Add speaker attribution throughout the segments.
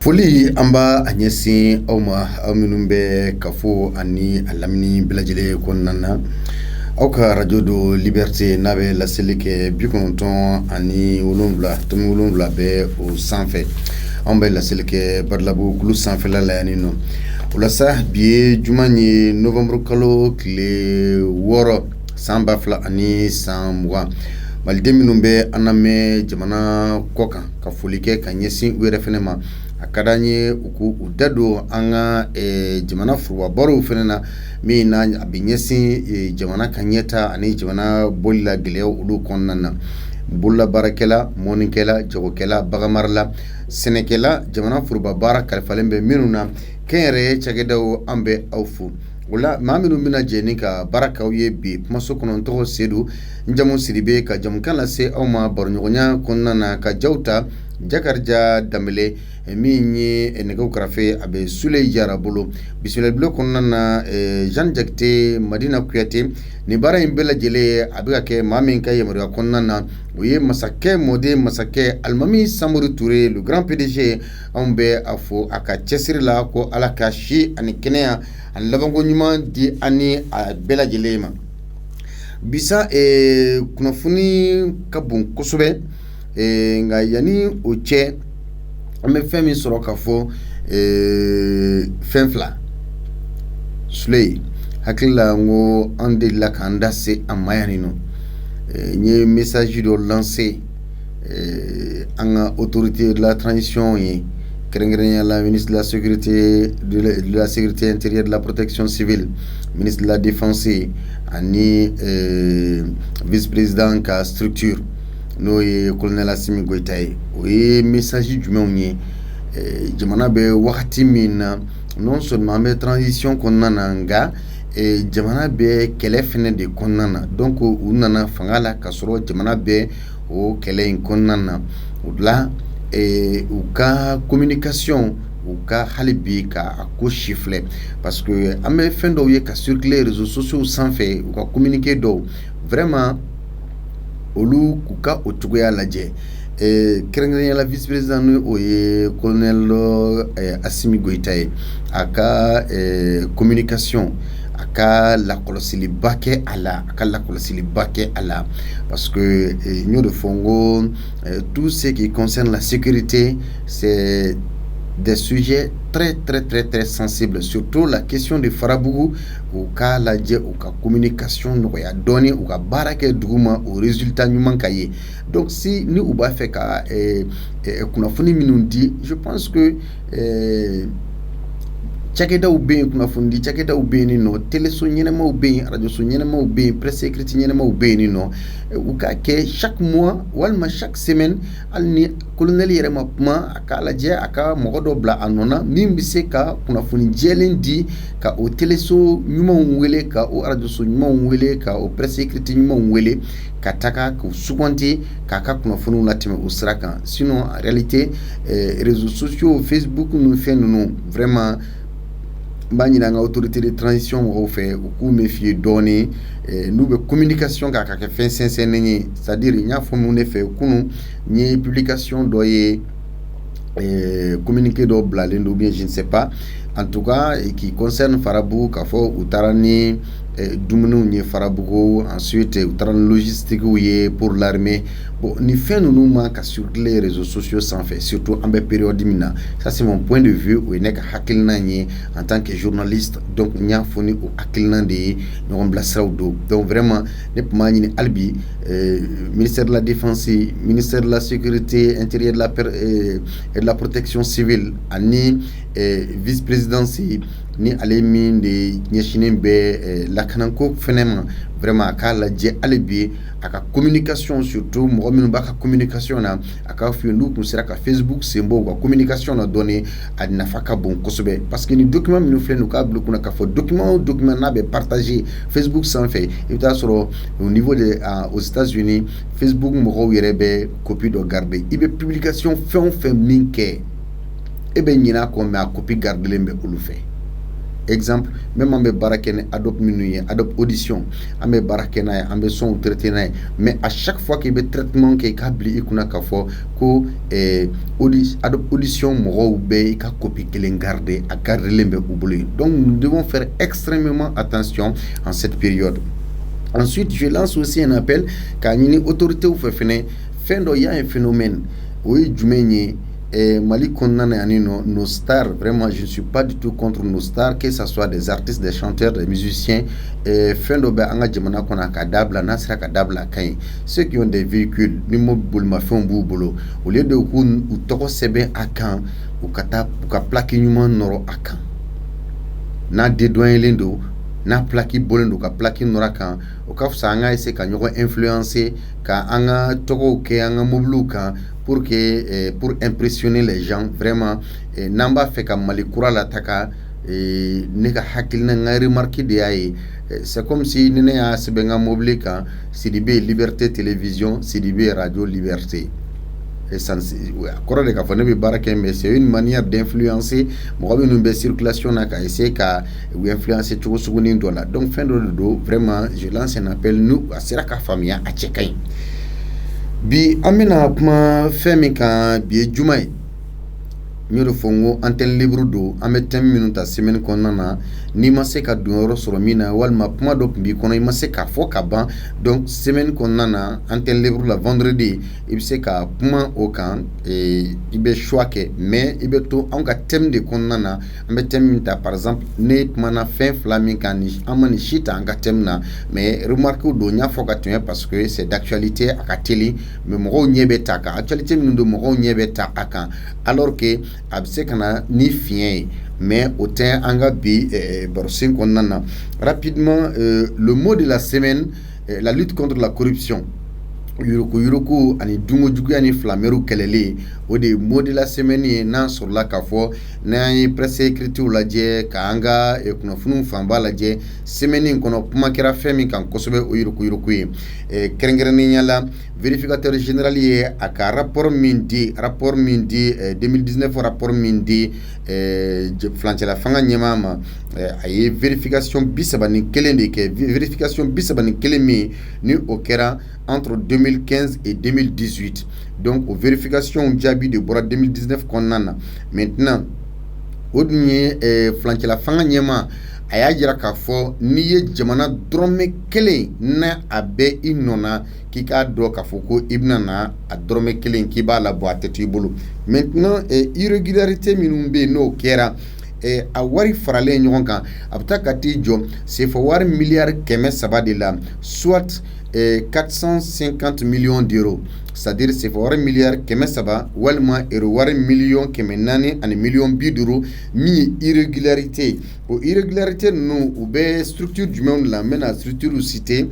Speaker 1: Foli amba anyesi awma aminumbe kafo ani alamni blajele konnana awka radio do liberté nabe la selike bikonton ani wolonvla tomi wolonvla be o sanfé ambe la selike barlabu kulu sanfé la yanino wala sa biye jumani novembre kalo kle woro samba fla ani samwa malde minumbe aname jamana koka ka folike kanyesi were fenema akadanye uku udado anga jamana furwa baro fenena mi na abinyesi jamana kanyeta ani jamana bolla gileo ulu konnana bulla barakela monikela jogokela bagamarla senekela jamana furba bara kalfalembe minuna kere chagedawo ambe awfu wala maminu mina jeni ka baraka uye bi maso kono toho sedu njamu siribe ka jamu kala se awma barnyonya konnana ka jawta jakarja damele minyi enega krafe abe sule jara bolo bismillah blo konnana Jean Jakte Madina Kuyate ni bara imbela jele abiga ke mamin kay yamru konnana uye masake mode masake almami Samori Touré le grand PDG ambe afo aka chesirla ko alaka shi ani kenea an labango nyuma di ani bela jelema bisa kunafuni kabun kosobe nga yani oche ame femi soro kafo femfla sulei hakila ngo ande la kanda se amayani no nye message do lancer anga autorité de la transition et la ministre de la sécurité de la sécurité intérieure de la protection civile, ministre de la défense ani vice-président ka structure no ye colonel Assimi Goïta oui message du monde jamana be wakati mina non seulement mais transition konnana nga jamana be kele fene de konnana donc unana fangala kasoro jamana be o kele konnana la ou ka communication ou ka halibi ka ko chiffler parce que amé fin do ye ka circuler réseaux sociaux sans fait ou ka communiquer do vraiment olu kuka otugoya laje kerengenya la vice président o ye colonel Assimi Goïta aka communication aka la kolosili bake ala aka la kolosili bake ala parce que nous de Fongo tout ce qui concerne la sécurité c'est des sujets très sensibles, surtout la question de Farabougou ou ka la dje ou ka communication no ya donné ou ka barake duguma au résultat nyuma kaye. Donc si nous ou ba fait ka kuna funi minundi, je pense que chakeda ube kuna fundi chakeda ube ni no télé so nyema ube radio so nyema ube presse écrite nyema ube ni no ou ka ke chaque mois walma chaque semaine alni colonel yerema ma akala je aka mogodo bla anona mimbise ka kuna fundi jelendi ka o télé so nyuma wele ka o radio so nyuma wele ka o presse écrite nyuma wele kataka ko sukonti kaka kuna fundi latime usraka sinon en réalité réseaux sociaux Facebook nous fait nous vraiment bani na autorité de transition au fait ou méfier donner nous be communication ka ka fin sincère c'est-à-dire nya fo nous ne fait kunu ni publication doyer communiquer do blalen ou bien je ne sais pas en tout cas et qui concerne Farabou kafo utarani dumunu ni Farabou ensuite utarani logistique ouye pour l'armée bon ni fait nous manque sur les réseaux sociaux sans fait surtout en période mina ça c'est mon point de vue ou nek hakilna ni en tant que journaliste donc nya foni ou hakilna de no blasraudo donc vraiment ne mani ni albi ministère de la défense ministère de la sécurité intérieure et de la protection civile ani vice-présidence ni alemi de nyeshinembe la kananko phénomène vraiment ka la je alibi aka communication surtout mo minu baka communication na aka fi ndu ko sera ka Facebook sembo ko communication na donné adina faka bon kosobe parce que ni document minu fait no ka bloku na ka fo document na be partager Facebook sans fait et ta soro au niveau de aux États-Unis Facebook mo ko yerebe copie de garder ibe publication fait minke ebe nyina ko ma copie garder lembe ulu fait exemple même an bɛ baara kɛ ni Adobe minnu ye Adobe Audition an bɛ baara kɛ n'a ye an bɛ son traiter n'a ye mais à chaque fois qu'il bɛ traitement kɛ i k'a bila i kunna k'a fɔ ko Adobe Audition mɔgɔw bɛ i ka copie kelen garder a gardelen bɛ u bolo donc nous devons faire extrêmement attention en cette période. Ensuite, je lance aussi un appel k'a ɲini autorité fɛ fɛnɛ fɛn dɔ y a un phénomène o ye jumɛn ye Mali kɔnɔna na yani nɔ nos stars vraiment je ne suis pas du tout contre nos stars que ça soit des artistes des chanteurs des musiciens fɛn dɔ bɛ an ka jamana kɔnɔ a ka dabila n'a sera ka dabila a ka ɲi ceux qui ont des véhicules ni bolimafɛnw b'u bolo au lieu de k'u tɔgɔ sɛbɛn a kan u ka taa u ka plaque ɲuman nɔrɔ a kan n'a dédouanélen don n'a plaque bɔlen don ka plaque nɔrɔ a kan o ka fisa an ka essayer ka ɲɔgɔn influencer ka an ka tɔgɔw kɛ an ka mobiliw kan pour impressionner les gens vraiment n'an b'a fɛ ka Mali kura lataga ne ka hakilina n ka remarque de y'a ye c'est comme si ni ne y'a sɛbɛn n ka mobili kan Sidibe Liberté Télévision Sidibe Radio Liberté a kɔrɔ de k'a fɔ ne bɛ baara kɛ mais c'est une manière d'influencer mɔgɔ minnu bɛ circulation na ka essayer ka u influencer cogo sugunin dɔ la donc fɛn dɔ de don vraiment je lance un appel nous a sera ka faamuya a cɛ ka ɲi bi an bɛna kuma fɛn min kan bi ye juma ye n y'o de fɔ n ko antenne libre don an bɛ thème minnu ta semaine kɔnɔna na n'i ma se ka don yɔrɔ sɔrɔ min na walima kuma dɔ tun b'i kɔnɔ i ma se k'a fɔ ka ban donc semaine kɔnɔna na antenne libre la vendredi i bɛ se ka kuma o kan i bɛ choix kɛ mais i bɛ to anw ka thème de kɔnɔna na an bɛ thème min ta par exemple ne kumana fɛn fila min kan ni an ma nin si ta an ka thème na mais remarque don n y'a fɔ ka tɛmɛ parce que c'est d'actualité a ka teli mais mɔgɔw ɲɛ bɛ ta kan actualité minnu don mɔgɔw ɲɛ bɛ ta a kan alors que a bɛ se ka na ni fiɲɛ ye mais au tɛ an ka bi barosen kɔnɔna na rapidement le mot de la semaine la lutte contre la corruption yuruku ani dungo juguya ni flammeru kɛlɛli o de mot de la semaine ye n'an sɔrɔla k'a fɔ n'an ye presse écrite lajɛ ka an ka kunnafoniw fanba lajɛ semaine in kɔnɔ kuma kɛra fɛn min kan kosɛbɛ o yuruku ye kɛrɛnkɛrɛnnenya la vérificateur général ye a ka rapport min di 2019 rapport min di flancɛla fanga ɲɛmaa ma a ye vérification 31 de kɛ vérification 31 min ni o kɛra entre 2015 et 2018 donc o vérification jaabi de bɔra 2019 kɔnɔna na maintenant o dun ye flancɛla fanga ɲɛmaa a y'a jira k'a fɔ n'i ye jamana dɔrɔmɛ kelen na a bɛ i nɔ na k'i k'a dɔn k'a fɔ ko i bɛna na a dɔrɔmɛ kelen k'i b'a labɔ a tɛ to i bolo maintenant irrégularité minnu bɛ yen n'o kɛra a wari faralen ɲɔgɔn kan a bɛ taa ka t'i jɔ CFA wari miliyari 300 de la soit 450 millions d'euros c'est-à-dire CFA wari miliyari 300 walima euro wari miliyɔn 400 ani miliyɔn 50 min ye irrégularité o irrégularité ninnu u bɛ structure jumɛnw la n bɛna structure citer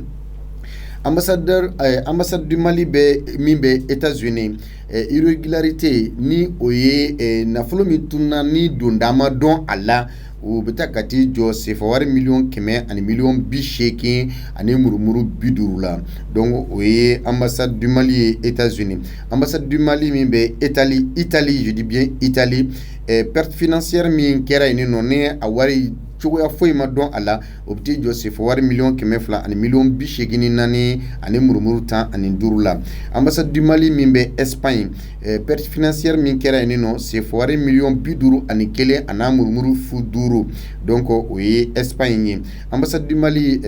Speaker 1: ambassade du Mali bɛ min bɛ États-Unis irrégularité ni o ye nafolo min tunna ni donda ma dɔn a la o bɛ taa ka t'i jɔ CFA wari miliyɔn 100 ani miliyɔn 80 ani murumuru 50 la donc o ye ambassade du Mali ye États-Unis ambassade du Mali min bɛ Italie je dis bien Italie perte financière min kɛra yen nɔ ni a wari cogoya foyi ma dɔn a la o bɛ t'i jɔ CFA wari miliyɔn 200 ani miliyɔn 84 ani murumuru 15 la ambassade du Mali min bɛ Espagne perte financière min kɛra yen nɔ CFA wari miliyɔn 51 ani n'a murumuru 5 donc o ye Espagne ye ambassade du Mali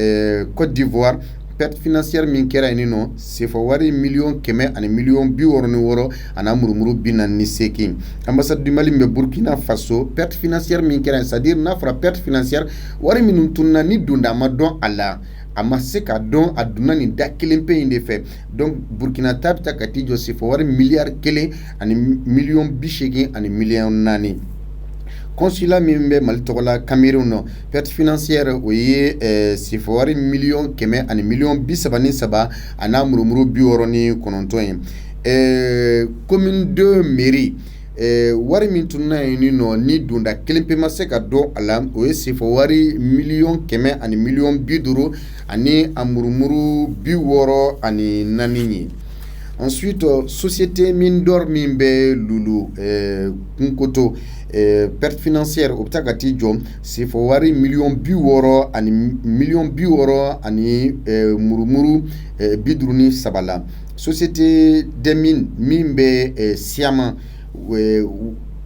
Speaker 1: Côte d'Ivoire perte financière min kɛra yen nɔ CFA wari miliyɔn 100 ani miliyɔn 66 ana murumuru 48 ambassade du Mali bɛ Burkina Faso perte financière min kɛra yen c'est-à-dire n'a fɔra perte financière wari minnu tunna ni donda ma dɔn a la a ma se ka dɔn a donna nin da kelen pe in de fɛ donc Burkina ta bɛ taa ka t'i jɔ CFA wari miliyari 1 ani miliyɔn 80 ani miliyɔn 4 consulat min bɛ Mali tɔgɔ la Cameroun nɔ perte financière o ye CFA wari miliyɔn 100 ani miliyɔn 33 a n'a murumuru 69 ye commune 2 mairie wari min tunna yen nɔ ni donda kelen pe ma se ka dɔn a la o ye CFA wari miliyɔn 100 ani miliyɔn 50 ani a murumuru 64 ye Ensuite, société mine d'or min be lulu kunkoto perte financière obtakati jom c'est fo wari million bi woro ani million bi woro ani murumuru bidruni sabala société des mines min be siama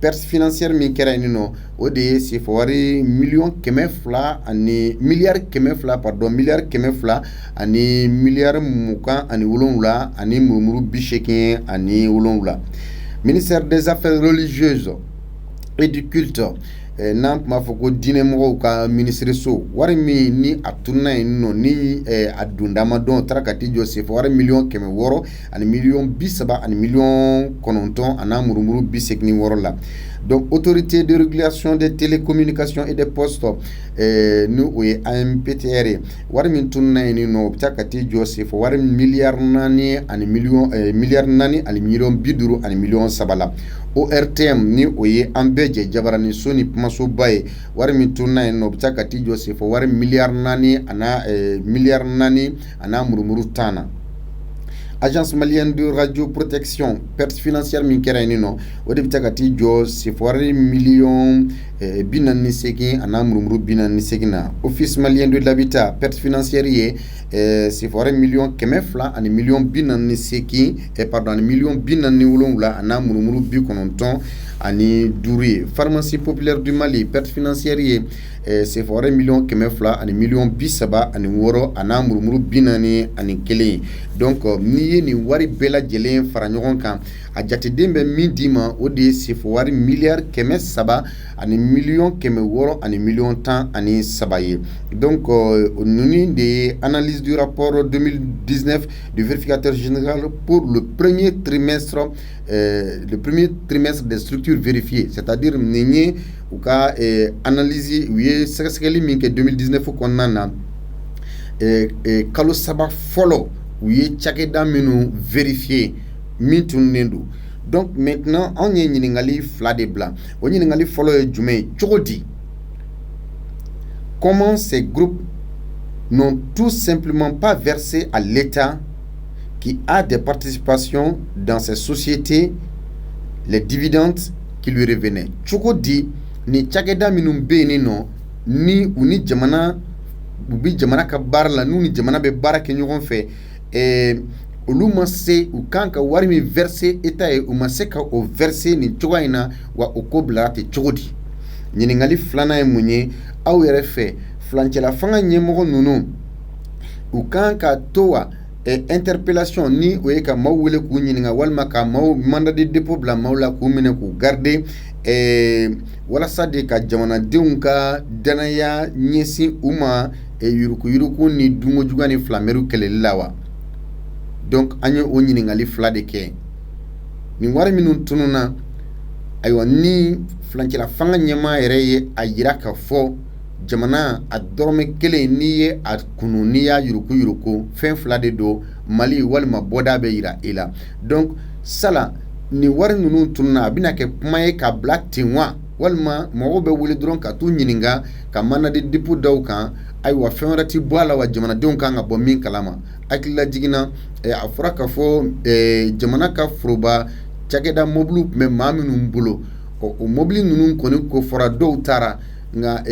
Speaker 1: perte financière min kɛra yen nɔ o de ye c'est fo wari million kɛmɛ fila ani miliyari kɛmɛ fila pardon miliyari kɛmɛ fila ani miliyari mugan ani wolonwula ani murumuru bi seegin ani wolonwula ministère des affaires religieuses et du culte n'an tun b'a fɔ ko diinɛmɔgɔw ka ministre so wari min ni a tununa yen nɔ ni a dondama dɔn taara ka t'i jɔ c'est fo wari million kɛmɛ wɔɔrɔ ani million bi saba ani million kɔnɔntɔn a n'a murumuru bi seegin wɔɔrɔ la donc autorité de régulation des télécommunications et des postes ni o ye ANPTR ye wari min tununa yen nɔ o bɛ taa ka t'i jɔ c'est fo wari miliyari naani ani miliyari naani ani miliyɔn bi duuru ani miliyɔn saba la ORTM ni o ye an bɛɛ jɛ jabarani so ni kumasoba ye wari min tununa yen nɔ o bɛ taa ka t'i jɔ c'est fo wari miliyari naani a n'a murumuru tan na agence malienne de radio protection perte financière min kɛra yen nɔ o de bɛ taa ka t'i jɔ c'est fo wari miliyɔn bi naani ni seegin a n'a murumuru bi naani ni seegin na office malien de l'habitat perte financière ye c'est fo wari miliyɔn kɛmɛ fila ani miliyɔn bi naani ni seegin pardon ani miliyɔn bi naani ni wolonwula a n'a murumuru bi kɔnɔntɔn ani duuru ye pharmacie populaire du Mali perte financière ye c'est fo wari miliyɔn kɛmɛ fila ani miliyɔn bi saba ani wɔɔrɔ a n'a murumuru bi naani ani kelen donc n'i ye nin wari bɛɛ lajɛlen fara ɲɔgɔn kan a jateden bɛ min d'i ma o de ye c'est fo wari miliyari kɛmɛ saba ani miliyɔn kɛmɛ wɔɔrɔ ani miliyɔn tan ani saba ye donc ninnu de ye analyse du rapport 2019 du vérificateur général pour le premier trimestre des structures vérifiées c'est-à-dire nin ye u ka analyse u ye sɛgɛsɛgɛli min kɛ 2019 kɔnɔna na kalo saba fɔlɔ u ye cakɛda minnu vérifier min tununnen don donc maintenant anw ye ɲininkali fila de bila o ɲininkali fɔlɔ ye jumɛn ye cogo di comment ces groupes n'ont tout simplement pas versé à l'État qui a des participations dans ces sociétés les dividendes qui lui revenaient cogo di ni cakɛda minnu bɛ yen nɔ ni u ni jamana u bi jamana ka baara la n'u ni jamana bɛ baara kɛ ɲɔgɔn fɛ olu ma se u kan ka wari min verser État ye u ma se ka o verser nin cogoya in na wa o ko bilara ten cogo di ɲininkali filanan ye mun ye aw yɛrɛ fɛ filancɛla fanga ɲɛmɔgɔ ninnu u kan ka to wa interpellation ni o ye ka maaw wele k'u ɲininka walima ka maaw mandat de dépôt bila maaw la k'u minɛ k'u garder walasa de ka jamanadenw ka danaya ɲɛsin u ma yuruku ni dunkojuguya ni filamɛriw kɛlɛli la wa donc an ye o ɲininkali fila de kɛ nin wari minnu tununa ayiwa ni filancɛla fanga ɲɛmaa yɛrɛ ye a yira ka fɔ jamana a dɔrɔmɛ kelen n'i ye a kunu n'i y'a yuruku fɛn fila de don Mali walima bɔda bɛ yira e la donc sala ni wari ninnu tununa a bɛna kɛ kuma ye ka bila ten wa walima mɔgɔw bɛ wele dɔrɔn ka t'u ɲininka ka mandat de dépôt daw kan ayiwa fɛn wɛrɛ ti bɔ a la wa jamanadenw kan ka bɔ min kalama hakilila jiginna a fɔra ka fɔ jamana ka foroba cakɛda mɔbiliw tun bɛ maa minnu bolo o mɔbili ninnu kɔni ko fɔra dɔw taara nka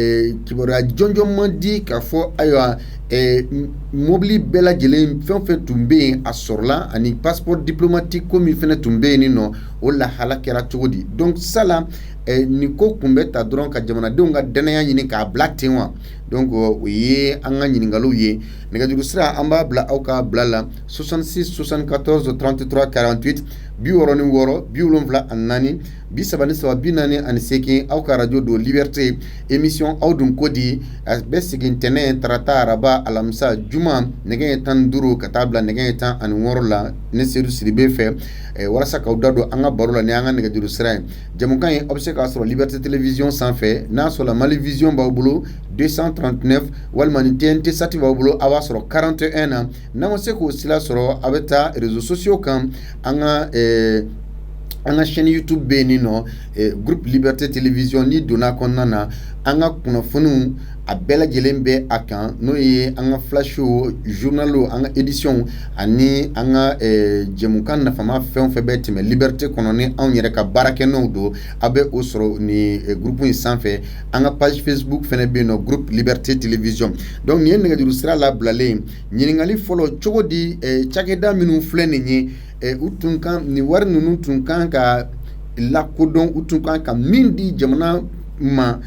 Speaker 1: kibaruya jɔnjɔn ma di k'a fɔ ayiwa mɔbili bɛɛ lajɛlen fɛn fɛn tun bɛ yen a sɔrɔla ani passeport diplomatique ko min fɛnɛ tun bɛ yen nin nɔ o lahala kɛra cogo di donc sala nin ko kun bɛ ta dɔrɔn ka jamanadenw ka danaya ɲini k'a bila ten wa donc o ye an ka ɲininkaliw ye nɛgɛjuru sira an b'a bila aw ka bila la 66 74 33 48 66 74 34 48 aw ka radio do liberté émission aw dun ko di a bɛ segin tɛnɛ tarata araba alamisa juma nɛgɛ 15 ka taa bila nɛgɛ 16 la ne Seydou Sidibe fɛ walasa k'aw da don an ka baro la ni an ka nɛgɛjuru sira ye jamukan ye aw bɛ se k'a sɔrɔ liberté télévision sanfɛ n'a sɔrɔ Mali vision b'aw bolo 239 walima ni TNT sati b'aw bolo a b'a sɔrɔ 41 na n'an ma se k'o sira sɔrɔ a bɛ taa réseaux sociaux kan an ka an ka chaîne YouTube bɛ yen nɔ groupe Liberté Télévision ni donna kɔnɔna na an ka kunnafoniw a bɛɛ lajɛlen bɛ a kan n'o ye an ka flash journal an ka édition ani an ka jɛmukan nafama fɛn o fɛn bɛ tɛmɛ Liberté kɔnɔ ni anw yɛrɛ ka baarakɛnɛw don a bɛ o sɔrɔ ni groupe in sanfɛ an ka page Facebook fɛnɛ bɛ yen nɔ groupe Liberté Télévision donc nin ye nɛgɛjuru sira labilalen ɲininkali fɔlɔ cogo di cakɛda minnu filɛ nin ye u tun kan ni wari ninnu tun kan ka lakodɔn u tun kan ka min di jamana ma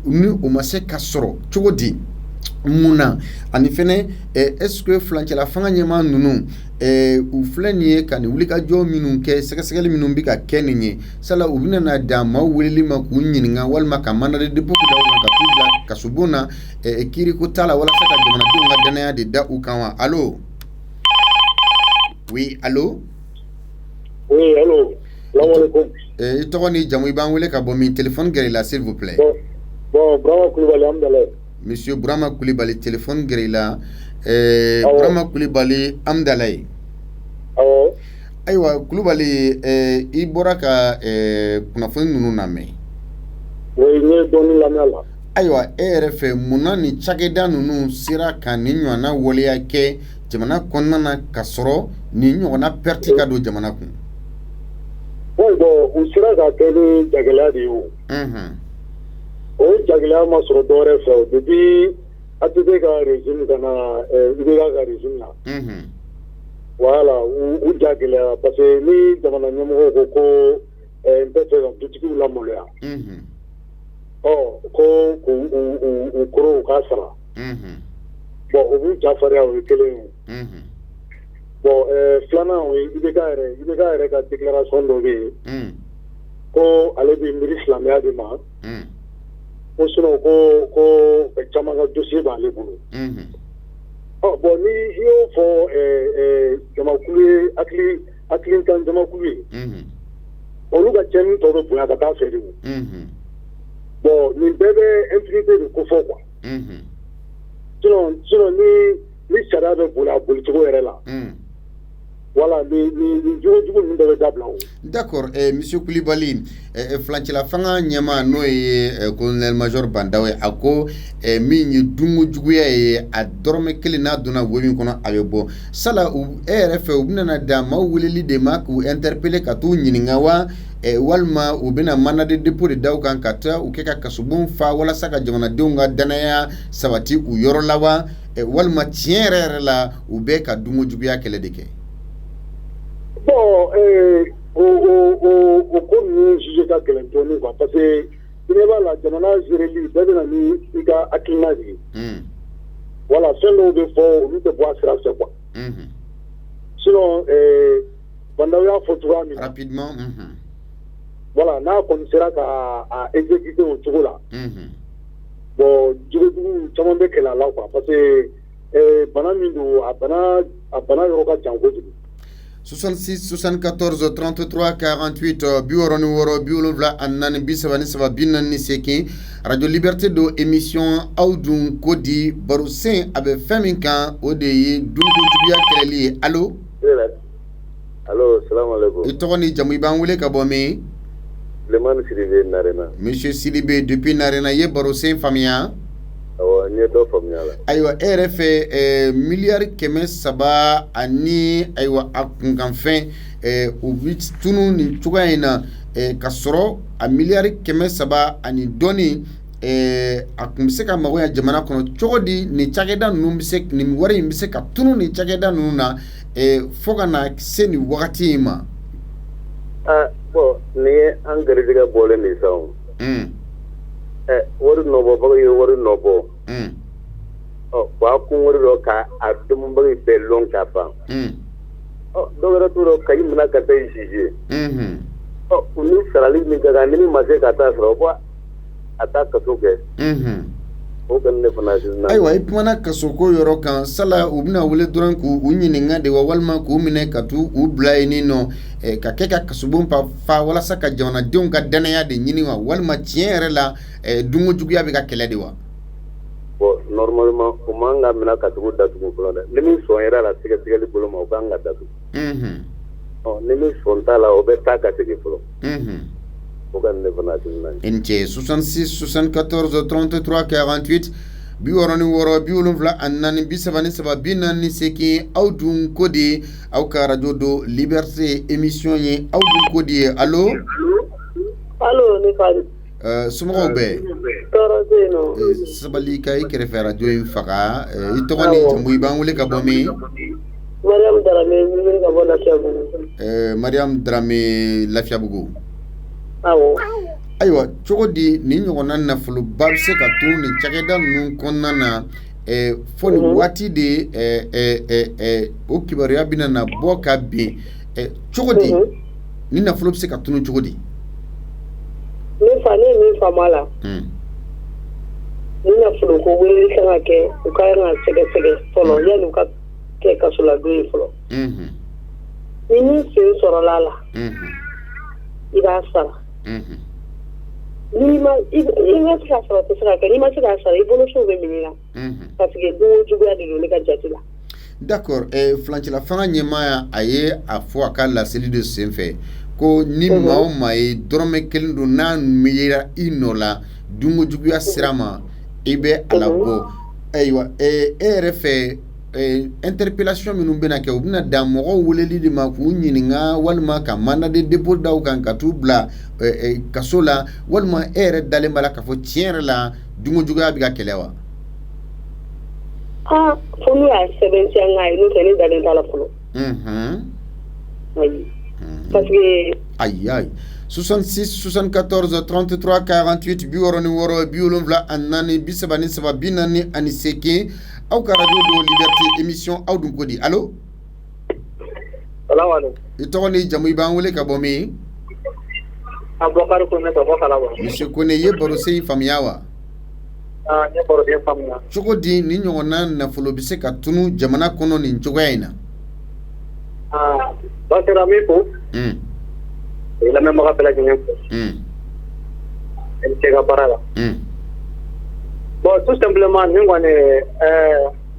Speaker 1: ni o ma se ka sɔrɔ cogo di mun na ani fɛnɛ est-ce que fulancɛla fanga ɲɛmaa ninnu u filɛ nin ye ka nin wulikajɔ minnu kɛ sɛgɛsɛgɛli minnu bɛ ka kɛ nin ye sala u bɛna na dan maaw weleli ma k'u ɲininka walima ka mandat de dépôt da u kan ka t'u bila kasobon na kiiriko t'a la walasa ka jamanadenw ka danaya de da u kan wa allo oui allo
Speaker 2: oui allo salaamaaleykum
Speaker 1: i tɔgɔ ni jamu i b'an wele ka bɔ min téléphone gɛrɛ la s'il vous plaît
Speaker 2: bon Burama Kulibali Amdalaye
Speaker 1: monsieur Burama Kulibali téléphone gɛrɛ la Burama Kulibali Amdalaye
Speaker 2: awɔ
Speaker 1: ayiwa Kulibali i bɔra ka kunnafoni ninnu lamɛn
Speaker 2: oui n ye dɔɔni lamɛn a la
Speaker 1: ayiwa e yɛrɛ fɛ munna ni cakɛda ninnu sera ka nin ɲɔgɔnna waleya kɛ jamana kɔnɔna na ka sɔrɔ nin ɲɔgɔnna perte ka don jamana kun
Speaker 2: bon u sera ka kɛ ni jagɛlɛya de ye o jagɛlɛya ma sɔrɔ dɔwɛrɛ fɛ o depuis ATT ka régime ka na IBK ka régime na voilà u jagɛlɛya parce que ni jamana ɲɛmɔgɔw ko ko n tɛ fɛ ka dutigiw lamaloya ko k'u kɔrɔw k'a sara bon o b'u jafarinya o ye kelen ye bon filanan o ye IBK yɛrɛ ka déclaration dɔ bɛ yen ko ale bɛ miiri silamɛya de ma ko sinon ko caman ka dossier b'ale bolo bon ni i y'o fɔ jamakulu ye hakilitan jamakulu ye olu ka cɛnni tɔ bɛ bonya ka taa fɛ de o bon nin bɛɛ bɛ impunité de ko fɔ quoi sinon ni sariya bɛ boli a bolicogo yɛrɛ la voilà ni jogo ninnu bɛɛ bɛ dabila o
Speaker 1: d'accord monsieur Kulibali fulancɛla fanga ɲɛmaa n'o ye colonel major Bandawe a ko min ye dunko juguya ye a dɔrɔmɛ kelen n'a donna wo min kɔnɔ a bɛ bɔ sala e yɛrɛ fɛ u bɛna dan maaw weleli de ma k'u interpeller ka t'u ɲininka wa walima u bɛna mandat de dépôt de da u kan ka taa u kɛ ka kasobon fa walasa ka jamanadenw ka danaya sabati u yɔrɔ la wa walima tiɲɛ yɛrɛ la u bɛ ka dunko juguya kɛlɛ de kɛ
Speaker 2: bon o ko ninnu juge ka gɛlɛn dɔɔnin quoi parce que i ɲɛ b'a la jamana géreli bɛɛ bɛna ni i ka hakilina de ye voilà fɛn dɔw bɛ fɔ olu tɛ bɔ a sira fɛ quoi sinon Bandaw y'a fɔ cogoya min na
Speaker 1: rapidement
Speaker 2: voilà n'a kɔni sera ka exécuter o cogo la bon jogojugu caman bɛ kɛlɛ a la quoi parce que bana min don a bana yɔrɔ ka jan kojugu
Speaker 1: 66 74 33 48 biwɔrɔ ni wɔɔrɔ bi wolonwula ani naani bi saba ni saba bi naani ni seegin radio liberté do émission aw dun ko di barosen a bɛ fɛn min kan o de ye dunkojuguya kɛlɛli ye allo
Speaker 2: allo salaamaaleykum
Speaker 1: i tɔgɔ ni jamu i b'an wele ka bɔ min
Speaker 2: Sulemani Sidibe Narena
Speaker 1: monsieur Sidibe depuis Narena i ye barosen faamuya
Speaker 2: awɔ n ye dɔ faamuya la
Speaker 1: ayiwa e yɛrɛ fɛ miliyari 300 ani ayiwa a kunkanfɛn u bɛ tunu nin cogoya in na ka sɔrɔ a miliyari 300 ani dɔɔni a kun bɛ se ka mago ɲɛ jamana kɔnɔ cogo di nin cakɛda ninnu bɛ se nin wari in bɛ se ka tunu nin cakɛda ninnu na fo ka na se nin wagati in ma.
Speaker 2: bon nin ye an garijɛgɛ bɔlen de sa o. wari nɔbɔbaga ye wari nɔbɔ b'a kun wari dɔ ka a dɔnbaga bɛɛ lɔn ka ban dɔw wɛrɛ t'o dɔn ka i minɛ ka taa i juge u ni sarali min ka kan ni min ma se ka taa sɔrɔ ko a taa kaso kɛ o kɔni ne fana hakilina
Speaker 1: ayiwa i kumana kasoko yɔrɔ kan sala u bɛna wele dɔrɔn k'u ɲininka de wa walima k'u minɛ ka t'u bila yen ni nɔ ka kɛ ka kasobon fa walasa ka jamanadenw ka danaya de ɲini wa walima tiɲɛ yɛrɛ la dunko juguya bɛ ka kɛlɛ de wa
Speaker 2: bon normalement o man ka minɛ ka tugu datugu fɔlɔ dɛ ni min sɔn yɛrɛ la sɛgɛsɛgɛli bolo ma o kan ka datugu ni min sɔn t'a la o bɛ taa ka segin fɔlɔ. O ka ne fana hakilina ye.
Speaker 1: I ni ce 66 74 33 48 66 74 43 aw dun ko de aw ka radio do Liberté émission ye aw dun ko de allo
Speaker 3: ne fa
Speaker 1: somɔgɔw bɛɛ
Speaker 3: tɔɔrɔ tɛ yen nɔ
Speaker 1: sabali ka i kɛrɛfɛ radio in faga i tɔgɔ ni jamu i b'an wele ka bɔ min
Speaker 3: Mariam Darame wele ka bɔ Lafiyabugu
Speaker 1: Mariam Darame Lafiyabugu
Speaker 3: awɔ
Speaker 1: ayiwa cogo di ni ɲɔgɔnna nafoloba bɛ se ka to nin cakɛda ninnu kɔnɔna na fɔ nin waati de o kibaruya bɛna na bɔ ka bin cogo di ni nafolo bɛ se ka tunu cogo di
Speaker 3: ne ye min faamu a la ni nafolo ko wele kan ka kɛ u ka kan ka sɛgɛsɛgɛ fɔlɔ yanni u ka kɛ kasoladon ye fɔlɔ ni min sen sɔrɔla a la i b'a sara n'i ma se ka sara o tɛ se ka kɛ n'i ma se k'a sara i bolosow bɛ minɛ la parce que don o juguya de don ne ka jate la.
Speaker 1: D'accord filancila fanga ɲɛmaaya a ye a fɔ a ka laseli de senfɛ ko ni maa o maa ye dɔrɔmɛ kelen don n'a miyera i nɔ la dunko juguya sira ma i bɛ a labɔ ayiwa e yɛrɛ fɛ interpellation minnu bɛna kɛ u bɛna dan mɔgɔw weleli de ma k'u ɲininka walima ka mandat de dépôt da u kan ka t'u bila kaso la walima e yɛrɛ dalen b'a la k'a fɔ tiɲɛ yɛrɛ la dunko juguya bɛ ka kɛlɛ wa.
Speaker 3: Fo n'u y'a sɛbɛntiya n k'a ye n'o tɛ ne dalen t'a la fɔlɔ. Ayi. Parce que.
Speaker 1: Ayi 66 74 33 48 64 74 43 48 aw ka radio do Liberté émission aw dun ko di allo
Speaker 2: salamu
Speaker 1: i tɔgɔ ni jamu i b'an wele ka bɔ min
Speaker 2: Abubakar Kone ka bɔ Kalaban
Speaker 1: monsieur Kone ye baro se faamuya wa
Speaker 2: n ye baro den faamuya
Speaker 1: cogo di ni ɲɔgɔnna nafolo bɛ se ka tunu jamana kɔnɔ nin cogoya in na
Speaker 2: basira min fo i lamɛnbaga bɛɛ lajɛlen fo i ni ce ka baara la bon tout simplement ni kɔni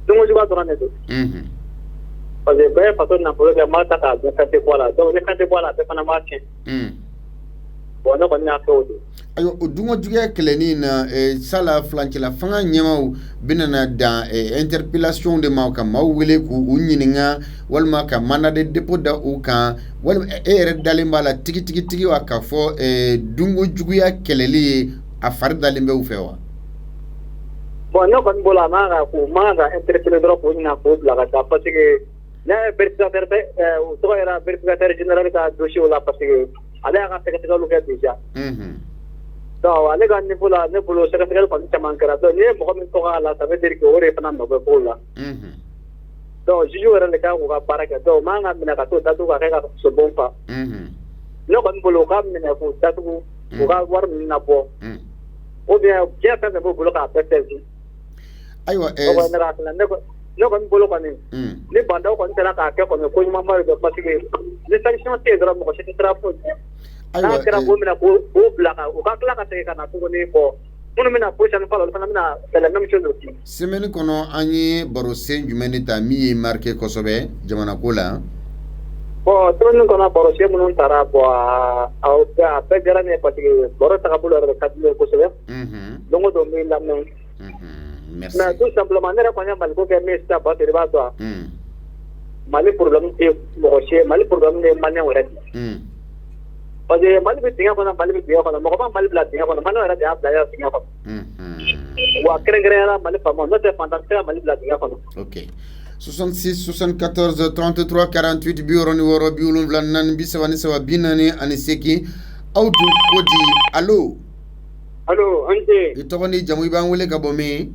Speaker 2: dunko juguya dɔrɔn de don parce que bɛɛ ye faso nafolo kɛ maa ta k'a dun kan tɛ bɔ a la donc ni kan tɛ bɔ a la bɛɛ fana b'a tiɲɛ bon ne kɔni y'a fɛ o don
Speaker 1: ayiwa o dunko juguya kɛlɛni na sala filancɛla fanga ɲɛmaw bɛna na dan interpellation de ma ka maaw wele k'u ɲininka walima ka mandat de dépôt da u kan walima e yɛrɛ dalen b'a la tigitigi wa k'a fɔ dunko juguya kɛlɛli ye a fari dalen bɛ u fɛ wa.
Speaker 2: Bon ne kɔni bolo a man ka interpeller dɔrɔn k'o ɲina k'o bila ka taa parce que ne ye vérificateur o tɔgɔ yɛrɛ vérificateur général ka dossier la parce que ale y'a ka sɛgɛsɛgɛliw kɛ déjà donc ale ka niveau la ne bolo sɛgɛsɛgɛli kɔni caman kɛra donc n'i ye mɔgɔ min tɔgɔ a la ça veut dire que o de fana nɔ bɛ k'o la donc juge yɛrɛ de kan k'u ka baara kɛ donc man ka minɛ ka t'o datugu ka kɛ ka sobon fa ne kɔni bolo u ka minɛ k'u datugu u ka wari ninnu labɔ ou bien diɲɛ fɛn fɛn b'u bolo k'a bɛɛ sɛzi
Speaker 1: ayiwa
Speaker 2: ne kɔni bolo kɔni ni bandaw kɔni sera k'a kɛ kɔni ko ɲumanba de don parce que ni sanction tɛ yen dɔrɔn mɔgɔ si tɛ sira foyi n'a kɛra ko minɛ k'o bila kan u ka tila ka segin ka na tuguni fɔ minnu bɛna position fɔlɔ olu fana bɛna c'est même chose aussi.
Speaker 1: semaine kɔnɔ an ye baro sen jumɛn de ta min ye marqué kosɛbɛ jamana ko la.
Speaker 2: bon semaine kɔnɔ baro sen minnu taara bon a bɛɛ diyara ne ye parce que baro tagabolo yɛrɛ de ka di ne ye kosɛbɛ. don o don n bɛ lamɛn.
Speaker 1: Merci.
Speaker 2: Mais tout simplement ne yɛrɛ kɔni ye Maliko kɛ min sisan parce que i b'a dɔn Mali problème tɛ mɔgɔ si ye Mali problème de ye maliyɛn yɛrɛ de parce que Mali bɛ dingɛ kɔnɔ Mali bɛ dingɛ kɔnɔ mɔgɔ ma Mali bila dingɛ kɔnɔ maliyɛn yɛrɛ de y'a bila dingɛ kɔnɔ wa kɛrɛnkɛrɛnyara Mali faamaw n'o tɛ fantan tɛ se ka Mali bila dingɛ kɔnɔ.
Speaker 1: ok 66 74 33 48 66 74 48 aw dun ko di allo.
Speaker 2: allo an tɛ.
Speaker 1: i tɔgɔ ni jamu i b'an wele ka bɔ min.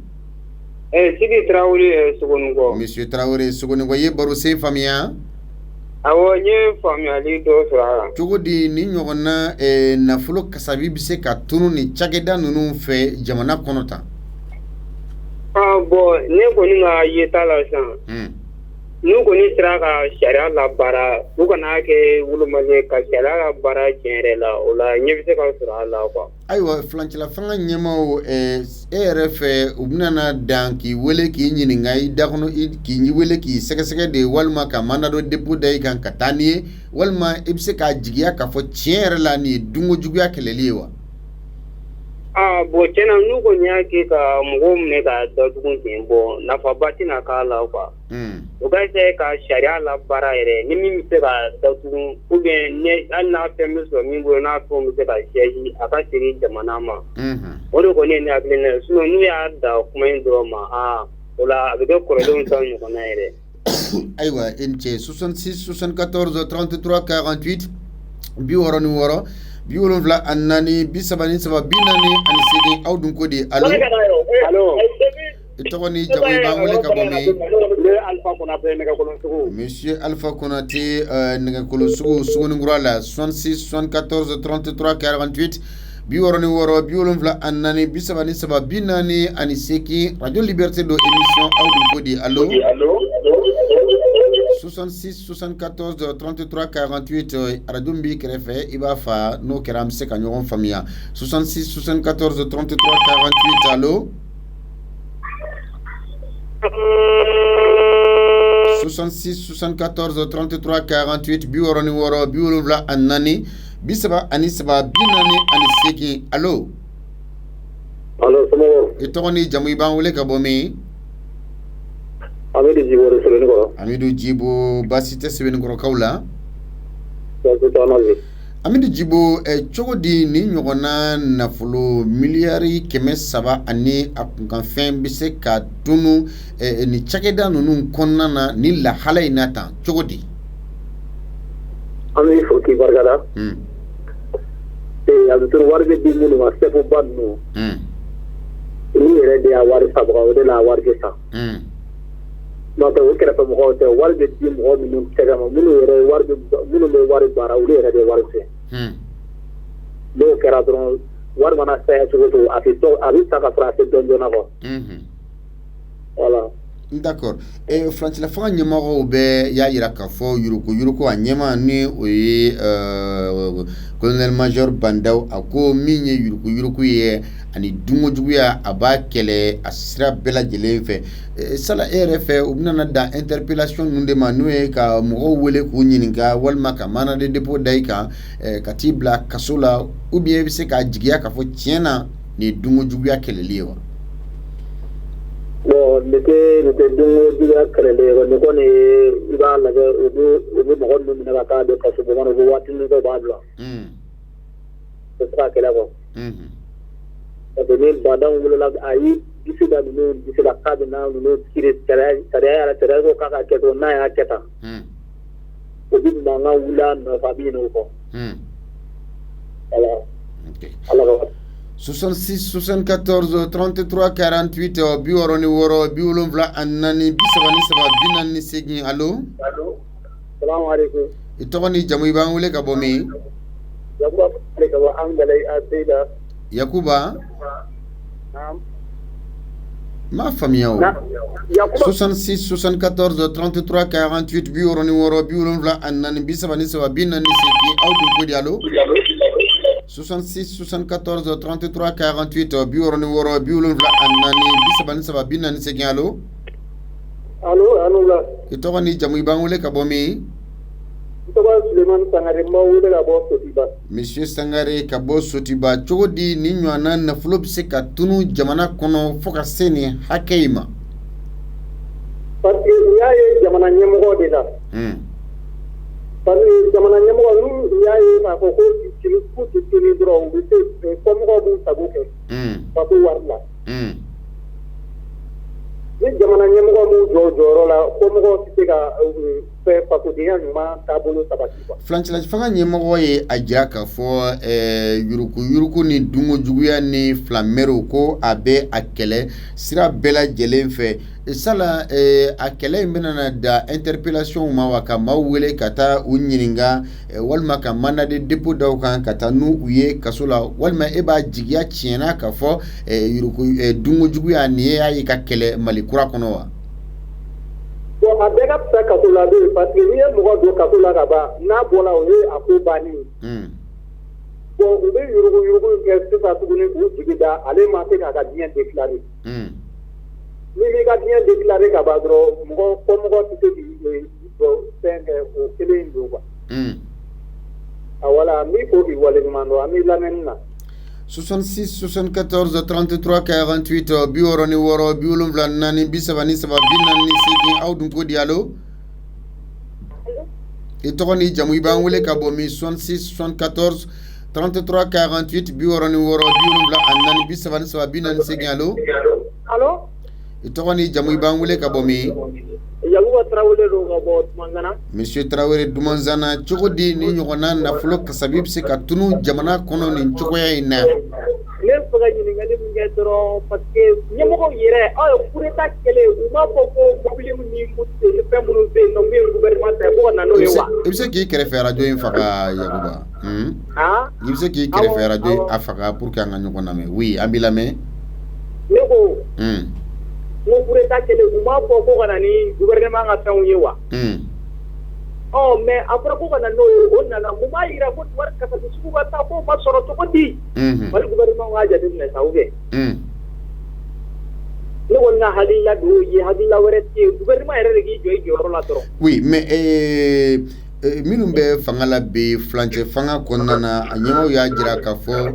Speaker 2: Sidi Tarawele Sogonikɔ.
Speaker 1: monsieur Tarawele Sogonikɔ i ye baro sen faamuya.
Speaker 2: awɔ n ye faamuyali dɔ sɔrɔ a la.
Speaker 1: cogo di ni ɲɔgɔnna nafolo kasabi bɛ se ka tunu ni cakɛda ninnu fɛ jamana kɔnɔ tan.
Speaker 2: bon ne kɔni ka yeta la sisan
Speaker 4: n'u kɔni sera ka sariya labaara u kana kɛ wolomali ka sariya labaara tiɲɛ yɛrɛ la o la ɲɛ bɛ se ka sɔrɔ a la quoi.
Speaker 1: Ayiwa filancɛla fanga ɲɛmaaw e yɛrɛ fɛ u bɛna dan k'i wele k'i ɲininka i da kɔnɔ k'i wele k'i sɛgɛsɛgɛ de walima ka mandat dɔ dépôt da i kan ka taa n'i ye walima i bɛ se k'a jigiya k'a fɔ tiɲɛ yɛrɛ la nin ye dunkojuguya kɛlɛli ye wa?
Speaker 4: Bon tiɲɛna n'u kɔni y'a kɛ ka mɔgɔw minɛ ka datugu ten bon nafaba tɛna k'a la quoi. O ka essayer ka sariya labaara yɛrɛ ni min bɛ se ka datugu ou bien hali n'a fɛn bɛ sɔrɔ min bolo n'a fɛnw bɛ se ka siège a ka segin jamana ma. O de kɔni ye ne hakilina ye sinon n'u y'a da kuma in dɔrɔn ma o la a bɛ kɛ kɔrɔlenw ta ɲɔgɔnna yɛrɛ.
Speaker 1: Ayiwa e ni ce 66 74 33 48 66 74 44 aw dun ko di allo i tɔgɔ ni jamu i b'an wele ka bɔ min? Monsieur Alpha Konate nɛgɛkolo Sugunikura la 66 74 33 48 64 74 44 Radio Liberté do émission aw dun ko di allo 66 74 33 48 radio bi kɛrɛfɛ i b'a fa n'o kɛra an bɛ se ka ɲɔgɔn faamuya 66 74 33 48 allo 66 74 33 48 64 74 44 allo i tɔgɔ ni jamu i b'an wele ka bɔ min?
Speaker 2: Amidu Jibo de Sɛbɛnnikɔrɔ.
Speaker 1: Amidu Jibo baasi tɛ Sɛbɛnnikɔrɔkaw la. Amidu Jibo cogo di ni ɲɔgɔnna nafolo miliyari 300 ani a kunkanfɛn bɛ se ka tunu ni cakɛda ninnu kɔnɔna na ni lahala in na tan cogo di?
Speaker 2: An bɛ fɔ k'i barikada. A bɛ to wari bɛ di minnu ma sɛfo ba ninnu. Olu yɛrɛ de y'a wari sabaga o de la wari bɛ san. N'o tɛ o kɛrɛfɛ mɔgɔw tɛ wari bɛ di mɔgɔ minnu tɛgɛ ma minnu bɛ wari baara olu yɛrɛ de wari fɛ. N'o kɛra dɔrɔn wari mana saya cogo cogo a bɛ ta ka sɔrɔ a tɛ dɔn joona quoi. Voilà.
Speaker 1: D'accord. Filancɛla fanga ɲɛmɔgɔw bɛ y'a jira k'a fɔ yuruku a ɲɛma ni o ye colonel major Bandaw a ko min ye yuruku ye ani dunkojuguya a b'a kɛlɛ a sira bɛɛ lajɛlen fɛ. Sala e yɛrɛ fɛ u bɛna dan interpellation ninnu de ma n'o ye ka mɔgɔw wele k'u ɲininka walima ka mandat de dépôt da i kan ka t'i bila kaso la ou bien i bɛ se k'a jigiya k'a fɔ tiɲɛ na nin ye dunkojuguya kɛlɛli ye wa?
Speaker 2: Bon ne tɛ dunkojuguya kɛlɛli ye ne kɔni i b'a lajɛ u bɛ mɔgɔ ninnu minɛ ka taa don kaso bon u bɛ waati min kɛ u b'a bila. O tɛ se ka kɛlɛ quoi. Parce que ni Bandaw wolola a ye disi da ninnu disi la k'a bɛ na ninnu kiri sariya ko k'a ka kɛ to n'a y'a kɛ tan. O bɛ mankan wuli a nɔfɛ a bɛ ɲinɛ o kɔ. Voilà. Ala ka
Speaker 1: 66 74 33 48 64 74 43 allo.
Speaker 2: Salaamaaleykum.
Speaker 1: I tɔgɔ ni jamu i b'an wele ka bɔ min?
Speaker 2: Yakuba ka bɔ Angale Aseda.
Speaker 1: Yakuba? M'a faamuya o. 66 74 33 48 64 74 aw dun ko di allo? 66 74 33 48 64 allo.
Speaker 2: Allo.
Speaker 1: I tɔgɔ ni jamu i b'an wele ka bɔ min?
Speaker 2: Suleiman Sangare ma wele ka bɔ Sotiba.
Speaker 1: Monsieur Sangare ka bɔ Sotiba cogo di ni ɲɔgɔnna nafolo bɛ se ka tunu jamana kɔnɔ fo ka se nin hakɛ in ma?
Speaker 2: Parce que u y'a ye jamana ɲɛmɔgɔ de la. Parce que jamana ɲɛmɔgɔ n'u y'a ye k'a fɔ ko k'u tɛ teli dɔrɔn u bɛ se kɔmɔgɔw b'u sago kɛ. Ka to wari la. Ni jamana ɲɛmɔgɔ m'u jɔ jɔyɔrɔ la kɔmɔgɔw tɛ se ka fɛn fasodenya ɲuman taabolo sabati quoi.
Speaker 1: Filancɛla fanga ɲɛmɔgɔ ye a jira k'a fɔ yuruku ni dunkojuguya ni filamɛriw ko a bɛ a kɛlɛ sira bɛɛ lajɛlen fɛ. Sala a kɛlɛ in bɛna na da interpellation ma wa ka maaw wele ka taa u ɲininka walima ka mandat de dépôt da u kan ka taa n'u ye kaso la walima e b'a jigiya tiɲɛna k'a fɔ dunkojuguya nin y'a ye ka kɛlɛ Mali kura kɔnɔ wa?
Speaker 2: Bon a bɛɛ ka fisa kaso la don parce que n'i ye mɔgɔ don kaso la ka ban n'a bɔra o ye a ko bannen bon u bɛ yurugu kɛ sisan tuguni k'u jigi da ale ma se k'a ka diɲɛ déclaré n'i b'i ka diɲɛ déclaré ka ban dɔrɔn mɔgɔ tɛ se k'i fɛn kɛ o kelen don quoi voilà n b'i fo k'i waleɲuman dɔn an b'i lamɛnni na
Speaker 1: 66 74 33 48 biwɔrɔ ni wɔɔrɔ 74 4 33 48 aw dun ko di allo i tɔgɔ ni jamu i b'an wele ka bɔ min 66 74 33 48 biwɔrɔ ni wɔɔrɔ 74 4 33 allo
Speaker 3: allo
Speaker 1: i tɔgɔ ni jamu i b'an wele ka bɔ min
Speaker 3: Yakuba Traoré do ka bɔ Dumanzana
Speaker 1: Monsieur Traoré Dumanzana cogo di ni ɲɔgɔnna nafolo kasabi bɛ se ka tunu jamana kɔnɔ nin cogoya in na
Speaker 3: ne fɛ ka ɲininkali min kɛ dɔrɔn parce que ɲɛmɔgɔw yɛrɛ aw ye coup d'état kɛlen u m'a fɔ ko mobili ni fɛn minnu bɛ yen nɔ min ye gouvernement ta ye ko ka na n'o ye wa
Speaker 1: i bɛ se k'i kɛrɛfɛ radio in faga Yakuba i bɛ se k'i kɛrɛfɛ radio a faga pour que an ka ɲɔgɔn lamɛn oui an b'i lamɛn
Speaker 3: ne ko ngo coup d'état kɛlen u m'a fɔ ko ka na ni gouvernement ka fɛnw ye wa mais a fɔra ko ka na n'o ye o nana mun b'a yira ko wari kasabi sugu ka taa ko ma sɔrɔ cogo di wali gouvernement k'a jateminɛ sa ou bien ne kɔni ka hakilila de y'o ye hakilila wɛrɛ tɛ yen gouvernement yɛrɛ de k'i jɔ i jɔyɔrɔ la dɔrɔn
Speaker 1: oui mais minnu bɛ fanga la bi fulancɛ fanga kɔnɔna na a ɲɛmaw y'a jira k'a fɔ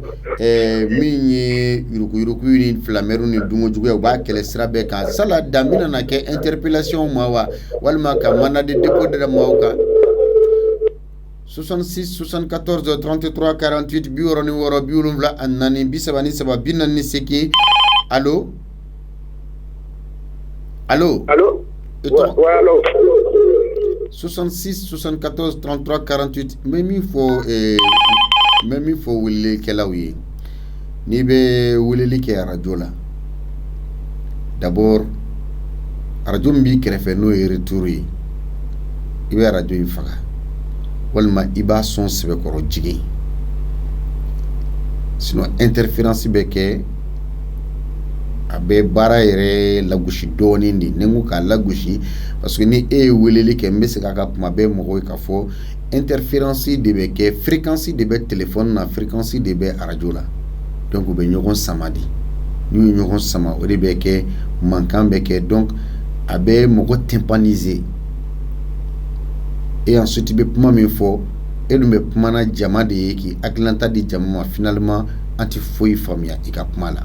Speaker 1: min ye yuruguyurugu ni filamɛriw ni dunkojuguya u b'a kɛlɛ sira bɛɛ kan sala dan bɛna na kɛ interpellation ma wa walima ka mandat de dépôt dira maaw kan 66 74 33 48 biwɔrɔ ni wɔɔrɔ 74 33 48 allo allo
Speaker 2: allo ouais allo
Speaker 1: 66 74 33 48 mais min fɔ welelikɛlaw ye n'i bɛ weleli kɛ radio la d'abord radio min b'i kɛrɛfɛ n'o ye retour ye i bɛ radio in faga walima i b'a sɔn sɛbɛkɔrɔ jigin sinon interférence bɛ kɛ a bɛ baara yɛrɛ lagosi dɔɔnin de ni n ko k'a lagosi parce que ni e ye weleli kɛ n bɛ se k'a ka kuma bɛɛ mɔgɔw ye k'a fɔ interférence de bɛ kɛ fréquence de bɛ téléphone na fréquence de bɛ radio la donc u bɛ ɲɔgɔn sama de n'u ye ɲɔgɔn sama o de bɛ kɛ mankan bɛ kɛ donc a bɛ mɔgɔ tympaniser et ensuite i bɛ kuma min fɔ e dun bɛ kuma na jama de ye k'i hakililata di jama ma finalement an tɛ foyi faamuya i ka kuma la.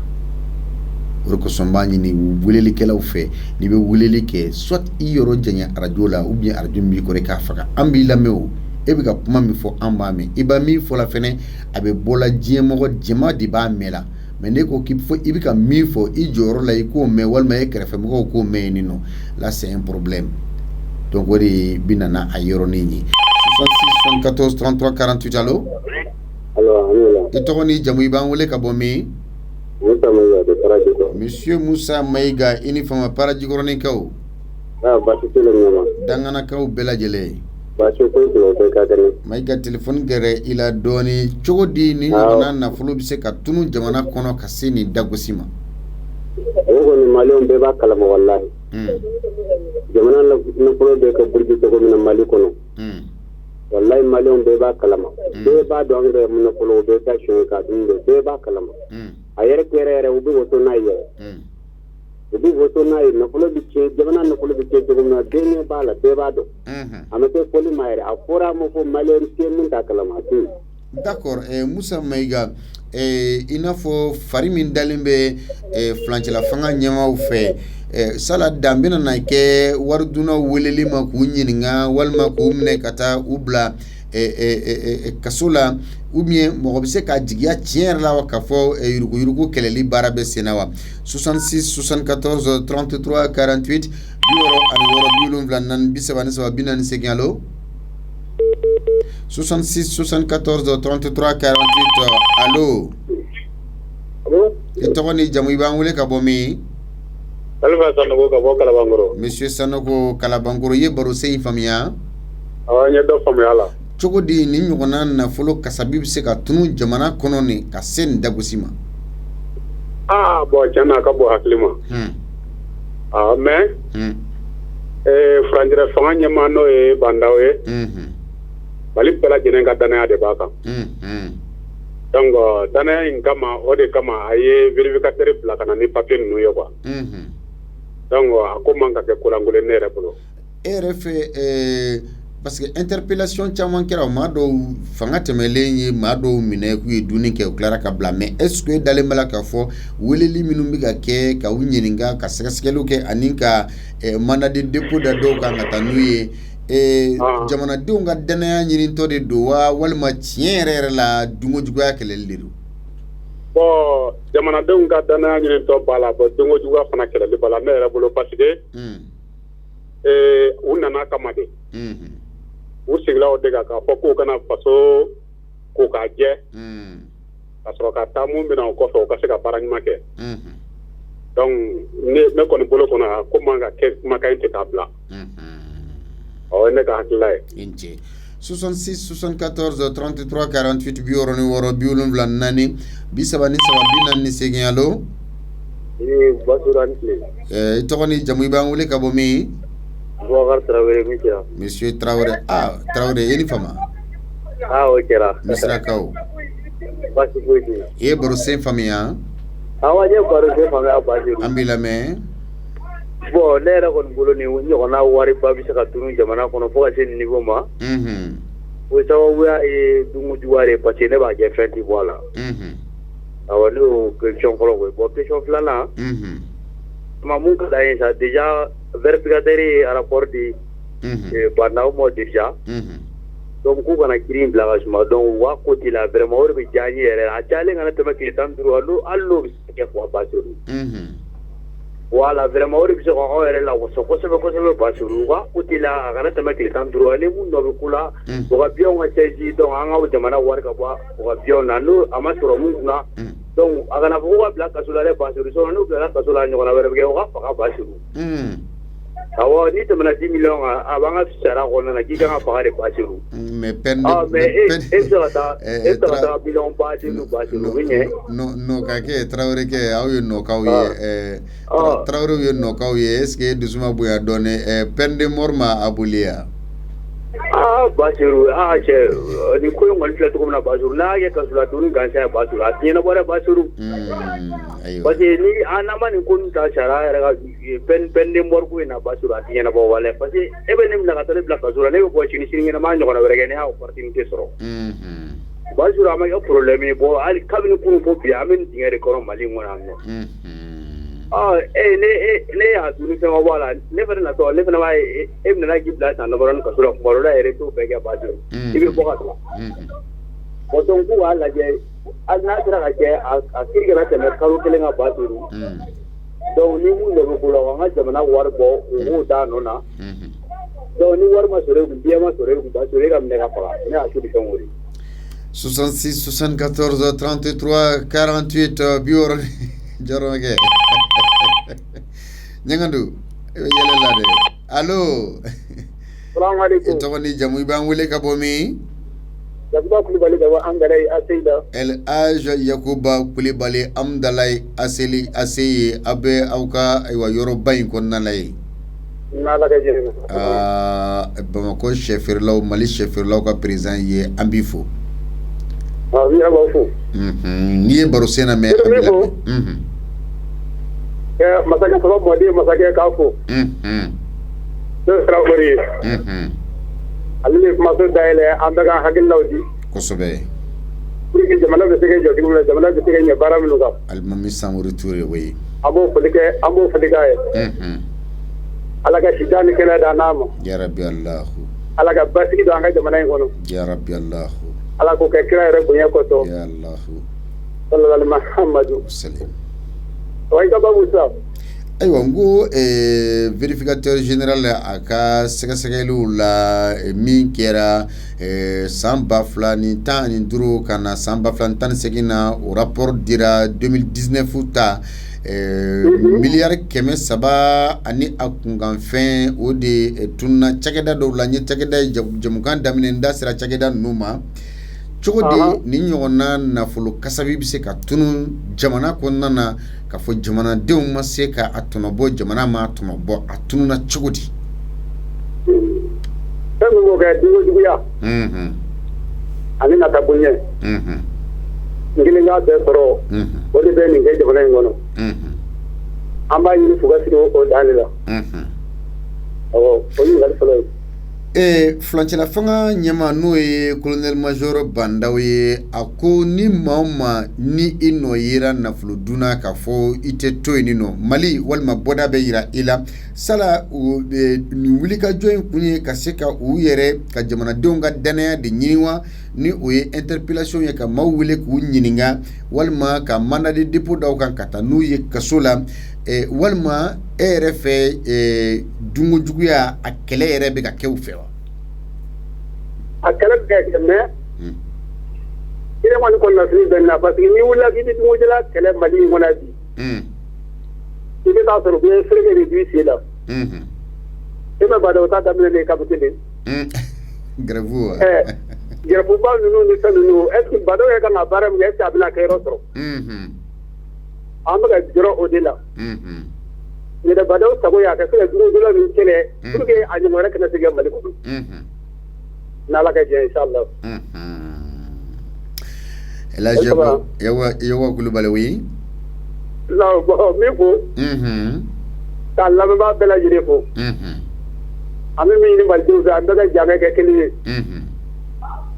Speaker 1: O de kosɔn b'a ɲini welelikɛlaw fɛ n'i bɛ weleli kɛ soit i yɔrɔ janya radio la ou bien radio min b'i kɔrɔ i k'a faga an b'i lamɛn o e bɛ ka kuma min fɔ an b'a mɛn i b'a min fɔ la fɛnɛ a bɛ bɔ la diɲɛ mɔgɔ jama de b'a mɛn la mais ne ko k'i fɔ i bɛ ka min fɔ i jɔyɔrɔ la i k'o mɛn walima e kɛrɛfɛ mɔgɔw k'o mɛn yen nɔ là c'est un problème donc o de bɛ na n'a yɔrɔnin ye 66 74 33 48 allo
Speaker 2: allo
Speaker 1: i tɔgɔ ni jamu i b'an wele ka bɔ min Monsieur Moussa Maïga i ni fama Parajikɔrɔninkaw
Speaker 2: baasi tɛ yen ɲama
Speaker 1: danganakaw bɛɛ lajɛlen
Speaker 2: baasi foyi tɛ o bɛɛ ka kɛnɛ
Speaker 1: Maïga téléphone gɛrɛ i la dɔɔni cogo di ni ɲɔgɔnna nafolo bɛ se ka tunu jamana kɔnɔ ka se nin dagosi ma
Speaker 2: o kɔni maliyɛnw bɛɛ b'a kalama walahi jamana nafolo bɛ ka buruji cogo min na Mali kɔnɔ wallahi maliyɛnw bɛɛ b'a kalama bɛɛ b'a dɔn an bɛ nafolo o bɛɛ ka siyɛn ka dun de bɛɛ b'a kalama a yɛrɛ yɛrɛ u bɛ woto n'a ye u bɛ woto n'a ye nafolo bɛ tiɲɛ jamana nafolo bɛ tiɲɛ cogo min na bɛɛ ɲɛ b'a la bɛɛ b'a dɔn a ma kɛ fɔli ma yɛrɛ a fɔra a ma fɔ maliyɛn tɛ min t'a kalama a tɛ yen.
Speaker 1: D'accord Moussa Maïga i n'a fɔ fari min dalen bɛ fulancɛla fanga ɲɛmaaw fɛ sala dan bɛna na kɛ waridunaw weleli ma k'u ɲininka walima k'u minɛ ka taa u bila kaso la ou bien mɔgɔ bɛ se ka jigiya tiɲɛ yɛrɛ la wa k'a fɔ yuruguyurugu kɛlɛli baara bɛ sen na wa 66 74 33 48 64 allo 66 74 33 48 allo i tɔgɔ ni jamu i b'an wele ka bɔ min
Speaker 2: Alifa Sanogo ka bɔ Kalabankɔrɔ
Speaker 1: Monsieur Sanogo Kalabankɔrɔ i ye baro sen in faamuya
Speaker 2: awɔ n ye dɔ faamuya la
Speaker 1: cogo di ni ɲɔgɔnna nafolo kasabi bɛ se ka tunu jamana kɔnɔ nin ka se nin dagosi ma
Speaker 2: bon tiɲɛ na a ka bɔ hakili ma mais Franjira fanga ɲɛmaa n'o ye Bandaw ye. Mali bɛɛ lajɛlen ka danaya de b'a kan. Donc danaya in kama o de kama a ye vérificateur bila ka na ni papier ninnu ye quoi. Donc a ko man ka kɛ kolankolon ne yɛrɛ bolo.
Speaker 1: E yɛrɛ fɛ parce que interpellation caman kɛra maa dɔw fanga tɛmɛlen ye maa dɔw minɛ k'u ye dumuni kɛ u tilara ka bila mais est ce que dalen b'a la k'a fɔ weleli minnu bɛ ka kɛ ka u ɲininka ka sɛgɛsɛgɛliw kɛ ani ka mandat de dépôt da dɔw kan ka taa n'u ye jamanadenw ka danaya ɲinitɔ de don wa walima tiɲɛ yɛrɛ yɛrɛ la dunkojuguya kɛlɛli de don.
Speaker 2: Bon jamanadenw ka danaya ɲinitɔ b'a la bon dunkojuguya fana kɛlɛli b'a la ne yɛrɛ bolo parce que u nana kama de. U sigila o de kan k'a fɔ k'u kana faso ko k'a jɛ ka sɔrɔ ka taa mun bɛna o kɔfɛ u ka se ka baara ɲuman kɛ. Donc ne kɔni bolo kɔnɔ ko man ka kɛ kumakan in tɛ k'a bila. O ye ne ka hakilila ye.
Speaker 1: 66 74 33 48 64 74 33 allo.
Speaker 2: Basura ni tile.
Speaker 1: I tɔgɔ ni jamu i b'an wele ka bɔ min?
Speaker 2: Boubacar Traoré mi kɛra.
Speaker 1: Monsieur Traoré Traoré i ni fama.
Speaker 2: O kɛra.
Speaker 1: Misirakaw.
Speaker 2: Basi foyi tɛ yen.
Speaker 1: I ye baro sen faamuya?
Speaker 2: Awɔ n ye baro sen faamuya Basiru.
Speaker 1: An b'i lamɛn.
Speaker 2: Bon ne yɛrɛ kɔni bolo nin ɲɔgɔnna wariba bɛ se ka tunun jamana kɔnɔ fo ka se nin niveau ma. O sababuya ye dunkojuguya de parce que ne b'a kɛ fɛn tɛ bɔ a la. Awɔ ne y'o question fɔlɔ ko ye bon question filanan. Ma mun ka d'an ye sa déjà vérificateur ye rapport di Bandaw ma déjà. Donc k'u kana kiiri in bila ka suma donc u ka ko t'i la vraiment o de bɛ diya n ye yɛrɛ a cayalen kana tɛmɛ tile 15 hali n'o bɛ se ka kɛ quoi Basiru. Voilà vraiment o de bɛ se k'anw yɛrɛ lawasa kosɛbɛ kosɛbɛ Basiru u ka ko t'i la a kana tɛmɛ tile 15 ni mun nɔ bɛ k'u la u ka biyɛnw ka saisi donc an ka jamana wari ka bɔ u ka biyɛnw na n'o a ma sɔrɔ mun kunna donc a kana fɔ ko ka bila kaso la dɛ Basiru sinon n'u bilala kaso la ɲɔgɔnna wɛrɛ bɛ kɛ u ka faga Basiru. Awɔ ni tɛmɛna 10 millions kan a b'an ka sariya kɔnɔna na k'i kan ka faga de Basiru.
Speaker 1: Mais peine
Speaker 2: mais e bɛ se ka taa million ba di nu Basiru o bɛ ɲɛ.
Speaker 1: Non ka kɛ Traoré kɛ aw ye nɔkaw ye Traoré ye nɔkaw ye est ce que dusu ma bonya dɔɔnin peine de mort ma aboli ya?
Speaker 2: Basiru cɛ ni ko in kɔni filɛ cogo min na Basiru n'a kɛ kaso la doni gansan ye Basiru a ti ɲɛnabɔ dɛ Basiru. Parce que ni n'an ma nin ko ninnu ta sariya yɛrɛ ka peine de mort ko in na Basiru a ti ɲɛnabɔ walayi parce que e bɛ ne minɛ ka taa ne bila kaso la ne bɛ bɔ sini ɲɛnama ɲɔgɔnna wɛrɛ kɛ ne y'a opportunité sɔrɔ. Basiru a ma kɛ problème ye bon hali kabini kunun fo bi an bɛ nin dingɛ de kɔnɔ Mali in kɔnɔ yan nɔ. Ne y'a duni fɛn ma bɔ a la ne fana natɔ ne fana b'a ye e minɛna k'i bila san damadɔni kaso la kuma dɔ la yɛrɛ t'o bɛɛ kɛ Basiru i bɛ bɔ ka bila. Bon donc k'u b'a lajɛ hali n'a sera ka kɛ a kiiri kana tɛmɛ kalo kelen ka Basiru. Donc ni mun de bɛ k'u la an ka jamana wari bɔ u k'o d'a nɔ na. Donc ni wari ma sɔrɔ e kun biyɛn ma sɔrɔ e kun Basiru e ka minɛ ka faga ne y'a solution o de.
Speaker 1: 66 74 33 48 biwɔrɔ Jɔrɔmɛkɛ Ɲangandu e bɛ yɛlɛ la dɛ allo.
Speaker 2: Salamaleykum.
Speaker 1: I tɔgɔ ni jamu i b'an wele ka bɔ min?
Speaker 2: Yakuba Kulibali ka bɔ Amdalayi Aseyida.
Speaker 1: El Hadj Yakuba Kulibali Amdalayi Aseye a bɛ aw ka ayiwa yɔrɔba in kɔnɔna la yen.
Speaker 2: N'Ala ka jɛn na.
Speaker 1: Bamakɔ sɛfeerelaw Mali sɛfeerelaw ka président ye an b'i fo.
Speaker 2: N yɛrɛ b'aw fo.
Speaker 1: N'i ye baro sen na mɛ an b'i lamɛn.
Speaker 2: Masakɛ saba mɔden masakɛ k'a fo. Ne ye Traoré ye. Ale de ye kumaso dayɛlɛ an bɛ ka hakililaw di.
Speaker 1: Kosɛbɛ.
Speaker 2: Pour que jamana bɛ se ka jɔ cogo min na jamana bɛ se ka ɲɛ baara minnu kan.
Speaker 1: Alimami Samori Toure oui.
Speaker 2: An b'o foli k'a ye. Ala ka sida ni kɛnɛya d'an n'a ma.
Speaker 1: Yarabi Alahu.
Speaker 2: Ala ka basigi don an ka jamana in kɔnɔ.
Speaker 1: Yarabi Alahu.
Speaker 2: Ala k'o kɛ kira yɛrɛ bonya kɔsɔn.
Speaker 1: Ya Alahu.
Speaker 2: Sallallahu Mahamadu.
Speaker 1: Salam.
Speaker 2: Wa i ka babu sa.
Speaker 1: Ayiwa n ko vérificateur général a ka sɛgɛsɛgɛliw la min kɛra san 2015 ka na san 2018 na o rapport dira 2019 ta miliyari 300 ani a kunkanfɛn o de tununa cakɛda dɔw la n ye cakɛda jamukan daminɛ n da sera cakɛda ninnu ma cogo di ni ɲɔgɔnna nafolo kasabi bɛ se ka tunu jamana kɔnɔna na ka fɔ jamanadenw ma se ka a tɔnɔbɔ jamana ma tɔnɔbɔ a tununa cogo di
Speaker 2: kɛ dungo juguya ani nata bonya ngilin ka bɛɛ sɔrɔ o de bɛ nin kɛ jamana in kɔnɔ an b'a ɲini fo ka sigi o dan de la o ɲininkali fɔlɔ ye.
Speaker 1: Fulancɛla fanga ɲɛma n'o ye colonel major Bandaw ye a ko ni maa o maa ni i nɔ yera nafolo dunna k'a fɔ i tɛ to yen nɔ Mali walima bɔda bɛ yira i la sala nin wulikajɔ in kun ye ka se ka u yɛrɛ ka jamanadenw ka danaya de ɲini wa ni o ye interpellation ye ka maaw wele k'u ɲininka walima ka mandat de dépôt d'aw kan ka taa n'u ye kaso la walima e yɛrɛ fɛ dungo juguya a kɛlɛ yɛrɛ bɛ ka kɛ u fɛ wa?
Speaker 2: A kɛlɛ bɛ kɛ mais i yɛrɛ kɔni kɔnɔnafili bɛ na parce que n'i wulila k'i bɛ dungojala kɛlɛ Mali in kɔnɔ bi i bɛ taa sɔrɔ u bɛ fereke de b'i sen la e ma bada o t'a daminɛ de Kapite de
Speaker 1: grève wa
Speaker 2: grève ba ninnu ni fɛn ninnu est ce que Bandaw yɛrɛ kan ka baara min kɛ est ce que a bɛna kɛ yɔrɔ sɔrɔ an bɛ ka jɔrɔ o de la yɛrɛ Bandaw sago ye a ka se ka dungojala ninnu kɛlɛ pour que a ɲɔgɔn wɛrɛ kana se ka Mali kɔnɔ n'Ala ka jɛ inchallah.
Speaker 1: Elhadji Yakuba Kulibali oui.
Speaker 2: Non bon min fɔ k'a lamɛnbaga bɛɛ lajɛlen fo an bɛ min ɲini Malidenw fɛ an bɛɛ ka jamɛ kɛ kelen ye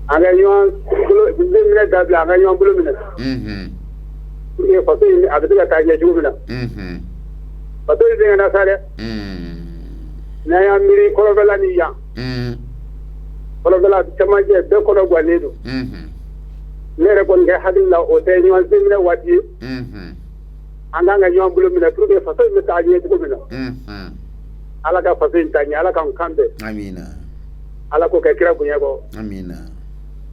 Speaker 2: an ka ɲɔgɔn bolo minɛ dabila an ka ɲɔgɔn bolo minɛ pour que faso in a bɛ se ka taa ɲɛ cogo min na faso in sɛgɛnna sa dɛ n'an y'an miiri kɔrɔfɛla ni yan kɔrɔfɛla cɛmancɛ bɛɛ kɔnɔ guwanen don ne yɛrɛ kɔni kɛ hakili la o tɛ ɲɔgɔn sen minɛ waati ye an k'an ka ɲɔgɔn bolo minɛ pour que faso in bɛ taa ɲɛ cogo min na Ala ka faso in taa ɲɛ Ala k'an kan bɛn
Speaker 1: amina
Speaker 2: Ala k'o kɛ kira bonya kɔ
Speaker 1: amina.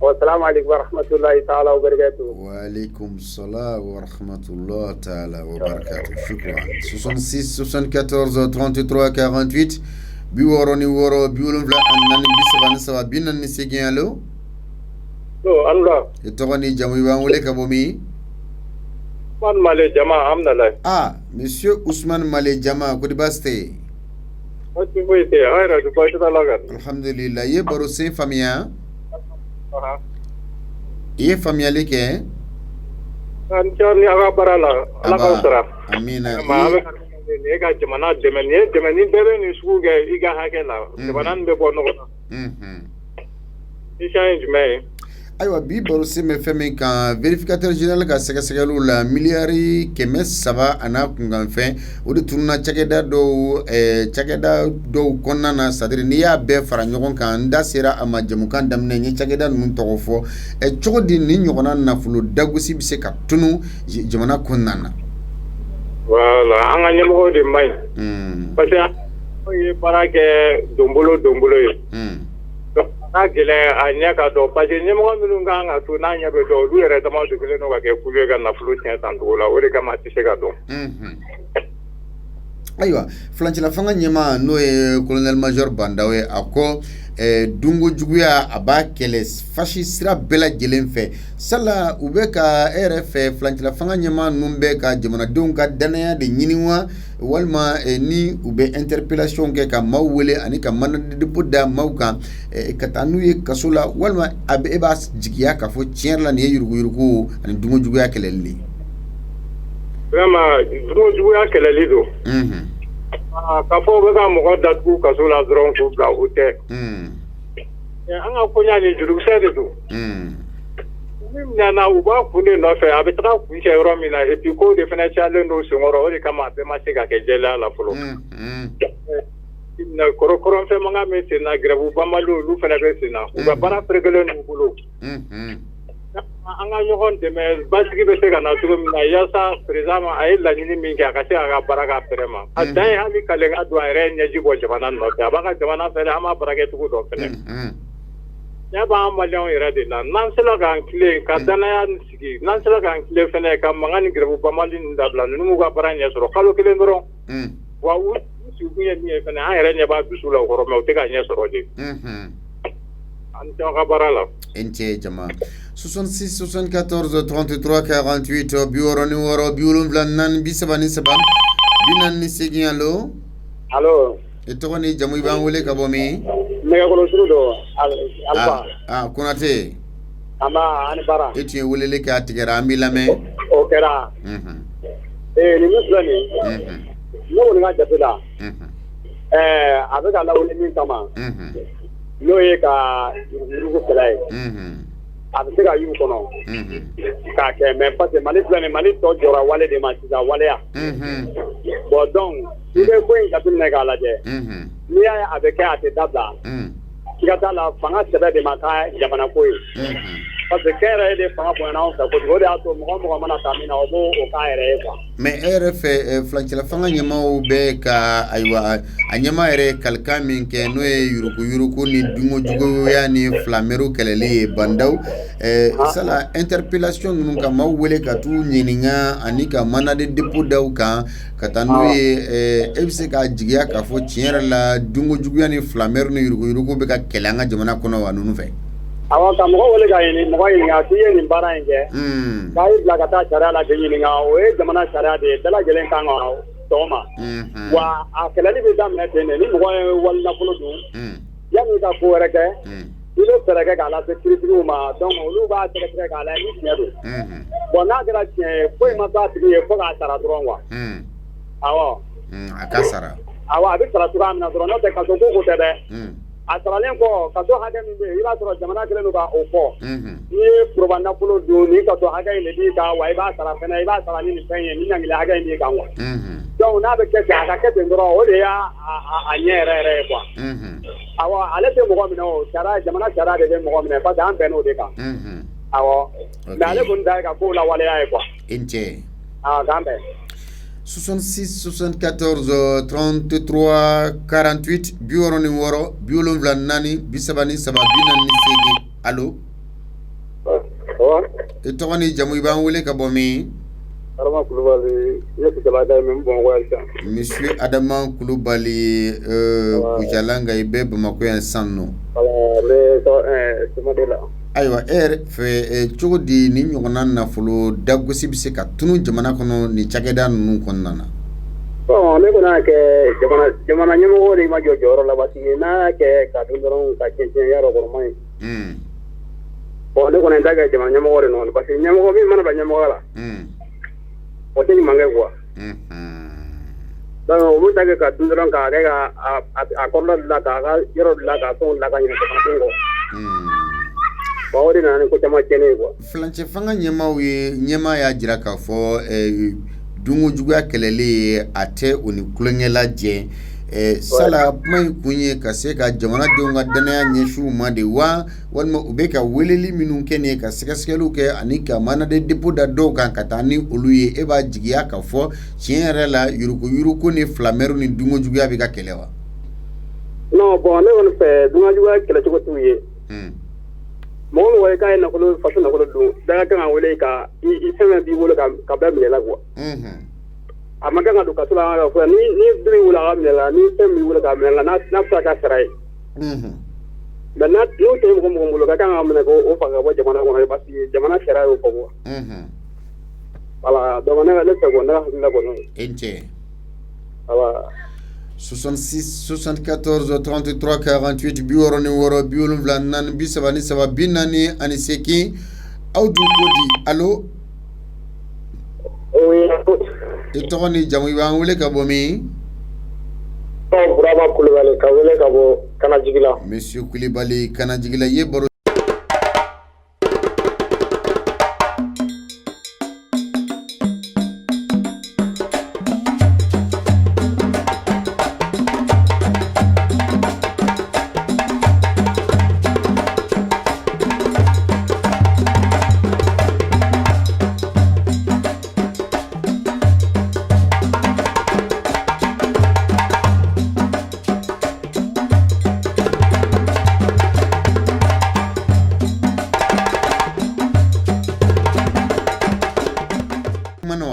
Speaker 2: Assalamu alaikum wa rahmatullahi ta'ala wa barakatuh.
Speaker 1: Wa alaikum salam wa rahmatullahi ta'ala wa barakatuh. Shukran. 66 74 33 48 bi woro ni woro bi wolonfla annani bi sabani saba bi nan ni segin allo.
Speaker 2: Allah.
Speaker 1: Ito ni jamu ba wole ka bomi.
Speaker 2: Ousmane Male Jama alhamdulillah.
Speaker 1: Monsieur Ousmane Male Jama ko di baste. Alhamdulillah ye baro se famia. Ye famiyali kɛ
Speaker 2: an ni aga barala ala ka sara
Speaker 1: amina
Speaker 2: e ka jamana dɛmɛ ni dɛmɛ ni bɛɛ bɛ ni sugu kɛ i ka hakɛ la jamana nin bɛ bɔ nɔgɔ la i sɛn jumɛn ye
Speaker 1: ayiwa bi baro se bɛ fɛn min kan vérificateur général ka sɛgɛsɛgɛliw la miliyari 300 a n'a kunkanfɛn o de tununa cakɛda dɔw kɔnɔna na c'est à dire n'i y'a bɛɛ fara ɲɔgɔn kan n da sera a ma jamukan daminɛ n ye cakɛda ninnu tɔgɔ fɔ cogo di nin ɲɔgɔnna nafolo dagosi bɛ se ka tunu jamana kɔnɔna na
Speaker 2: voilà an ka ɲɛmɔgɔw de man ɲi parce que an ye baara kɛ donbolo ye n'a gɛlɛn a ɲɛ ka dɔn parce que ɲɛmɔgɔ minnu kan ka to n'a ɲɛ bɛ dɔn olu yɛrɛ dama de kelen don ka kɛ kulu ye ka nafolo tiɲɛ tan cogo la o de kama a tɛ se ka dɔn.
Speaker 1: Ayiwa fulancɛla fanga ɲɛma n'o ye colonel major Bandaw ye a ko dungo juguya a b'a kɛlɛ fasi sira bɛɛ lajɛlen fɛ sala u bɛ ka e yɛrɛ fɛ fulancɛla fanga ɲɛma ninnu bɛ ka jamanadenw ka danaya de ɲini wa walima ni u bɛ interpellation kɛ ka maaw wele ani ka mandat de dépôt da maaw kan ka taa n'u ye kaso la walima e b'a jigiya k'a fɔ tiɲɛ yɛrɛ la nin ye yuruguyurugu ani dungo juguya kɛlɛli de.
Speaker 2: Vraiment dungo juguya kɛlɛli don. K'a fɔ u bɛ ka mɔgɔ datugu kaso la dɔrɔn k'u bila o tɛ. An ka koɲa ni jurukisɛ de don. Min nana u b'a kun de nɔfɛ a bɛ taga kun cɛ yɔrɔ min na et puis ko de fana cayalen don senkɔrɔ o de kama a bɛɛ ma se ka kɛ jɛlenya la fɔlɔ. Kɔrɔnfɛn mankan bɛ sen na grève banbali olu fana bɛ sen na u ka baara ferekelen n'u bolo. An ka ɲɔgɔn dɛmɛ basigi bɛ se ka na cogo min na yaasa président a ye laɲini min kɛ a ka se a ka baara k'a fɛrɛ ma a dan ye hali kalenka don a yɛrɛ ɲɛji bɔ jamana nɔfɛ a b'a ka jamana fɛ an b'a baara kɛ cogo dɔ fɛnɛ ɲɛ b'an maliyɛnw yɛrɛ de la n'an sera k'an tilen ka danaya sigi n'an sera k'an tilen fɛnɛ ka mankan ni grève banbali ninnu dabila ninnu m'u ka baara ɲɛ sɔrɔ kalo kelen dɔrɔn wa u sigikun ye min ye fɛnɛ an yɛrɛ ɲɛ b'a dusu la o kɔrɔ mɛ u tɛ ka ɲɛ sɔrɔ de an tɛ ka baara la.
Speaker 1: Jama 66 74 33 48 bi wɔɔrɔ ni wɔɔrɔ bi wolonfila naani bi saba ni saba bi naani ni segin allo.
Speaker 2: Allo.
Speaker 1: I tɔgɔ ni jamu i b'an wele ka bɔ min.
Speaker 2: nɛgɛkɔrɔsuru don Alpha.
Speaker 1: Konate.
Speaker 2: An b'a ani baara.
Speaker 1: E tun ye weleli kɛ a tigɛra an b'i lamɛn.
Speaker 2: O kɛra. Nin min filɛ nin. Ne kɔni ka jate la. A bɛ ka lawuli min kama. N'o ye ka yurugu kɛlɛ ye. A bɛ se ka y'u kɔnɔ. K'a kɛ mais parce que Mali filɛ nin Mali tɔ jɔra wale de ma sisan waleya. Bon donc i bɛ ko in jateminɛ k'a lajɛ. N'i y'a ye a bɛ kɛ a tɛ dabila. I ka t'a la fanga sɛbɛ de ma k'a jamana ko ye. Parce que kɛyɛrɛ ye de fanga bonyana anw fɛ kojugu o de y'a to mɔgɔ mana taa min na o b'o k'a yɛrɛ ye quoi.
Speaker 1: Mais e yɛrɛ fɛ furancɛla fanga ɲɛmaaw bɛ ka ayiwa a ɲɛmaa yɛrɛ kalikan min kɛ n'o ye yuruku ni dunkojuguya ni filamɛriw kɛlɛli ye bandaw sala interpellation ninnu ka maaw wele ka t'u ɲininka ani ka mandat de dépôt da u kan ka taa n'o ye e bɛ se k'a jigiya k'a fɔ tiɲɛ yɛrɛ la dunkojuguya ni filamɛriw ni yuruku bɛ ka kɛlɛ an ka jamana kɔnɔ wa ninnu fɛ.
Speaker 2: Awɔ ka mɔgɔ wele ka mɔgɔ ɲininka k'i ye nin baara in kɛ k'a y'i bila ka taa sariya la k'i ɲininka o ye jamana sariya de ye bɛɛ lajɛlen kan ka sɔn ma wa a kɛlɛli bɛ daminɛ ten de ni mɔgɔ ye wali nafolo dun yanni i ka ko wɛrɛ kɛ i bɛ fɛɛrɛ kɛ k'a lase kiiritigiw ma donc olu b'a sɛgɛsɛgɛ k'a lajɛ ni tiɲɛ don bon n'a kɛra tiɲɛ ye foyi ma k'a tigi ye fo k'a sara dɔrɔn quoi awɔ
Speaker 1: a ka sara
Speaker 2: awɔ a bɛ sara cogoya min na dɔrɔn n'o tɛ kaso ko tɛ dɛ. A saralen kɔ kaso hakɛ min bɛ yen i b'a sɔrɔ jamana kelen don ka o fɔ n'i ye foroba nafolo dun ni kaso hakɛ in de b'i kan wa i b'a sara fɛnɛ i b'a sara ni nin fɛn ye ni ɲangili hakɛ in b'i kan quoi donc n'a bɛ kɛ ten a ka kɛ ten dɔrɔn o de y'a ɲɛ yɛrɛ yɛrɛ ye quoi awɔ ale tɛ mɔgɔ minɛ o sariya jamana sariya de bɛ mɔgɔ minɛ parce que an bɛnn'o de kan awɔ mais ale kɔni ta ye ka kow lawaleya ye quoi
Speaker 1: i ni ce
Speaker 2: k'an bɛn
Speaker 1: 66 74 33 48 66 74 34 allo e tɔgɔ ni jamu i b'an wele ka bɔ min?
Speaker 2: Adama Kulubali
Speaker 1: Monsieur Adama Kulubali Kujalanga i bɛ Bamako yan sisan nɔ. Ayiwa e yɛrɛ fɛ cogo di ni ɲɔgɔnna nafolo dagosi bɛ se ka tunu jamana kɔnɔ ni cakɛda ninnu kɔnɔna na?
Speaker 2: Bon ne kɔni y'a kɛ jamana ɲɛmɔgɔ de ma jɔ jɔyɔrɔ la parce que n'a y'a kɛ ka dun dɔrɔn ka cɛncɛn yarɔ kɔrɔ man ɲi. Bon ne kɔni t'a kɛ jamana ɲɛmɔgɔ de nɔ parce que ɲɛmɔgɔ min mana bila ɲɛmɔgɔ la o tɛ ɲuman kɛ quoi. Donc olu t'a kɛ ka dun dɔrɔn k'a kɛ ka a kɔrɔla dilan k'a ka yɔrɔ dilan k'a fɛnw dilan ka ɲɛ jamanadenw kɔ. Bon o de nana ni ko caman tiɲɛnen ye quoi.
Speaker 1: Fulancɛ fanga ɲɛmaa y'a jira k'a fɔ dunkojuguya kɛlɛli ye a tɛ o ni kulonkɛ lajɛ sala kuma in kun ye ka se ka jamanadenw ka danaya ɲɛsin u ma de wa walima u bɛ ka weleli minnu kɛ nin ye ka sɛgɛsɛgɛliw kɛ ani ka mandat de dépôt da dɔw kan ka taa ni olu ye e b'a jigiya ka fɔ tiɲɛ yɛrɛ la yuruku ni filamɛriw ni dunkojuguya bɛ ka kɛlɛ wa?
Speaker 2: Non bon ne kɔni fɛ dunkojuguya kɛlɛcogo t'u ye. Mɔgɔ min wele k'a ye nafolo faso nafolo dun daga kan ka wele ka i fɛn b'i bolo ka bɛɛ minɛ la quoi. A ma kan ka don kaso la ka fɔ ni dun wele a ka minɛ la ni fɛn b'i wele ka minɛ la n'a bɛ se ka sara ye. Mais n'o tɛ mɔgɔ bolo ka kan ka minɛ k'o faga ka bɔ jamana kɔnɔ parce que jamana sariya y'o fɔ quoi. Voilà donc ne fɛ ko ne ka hakilina kɔni.
Speaker 1: I ni ce.
Speaker 2: Voilà.
Speaker 1: 66 74 33 48 66 74 34 48 aw dun ko di allo.
Speaker 2: Oui.
Speaker 1: I tɔgɔ ni jamu i b'an wele ka bɔ min?
Speaker 2: Burama Kulubali ka wele ka bɔ Kanajigila.
Speaker 1: Monsieur Kulubali Kanajigila i ye baro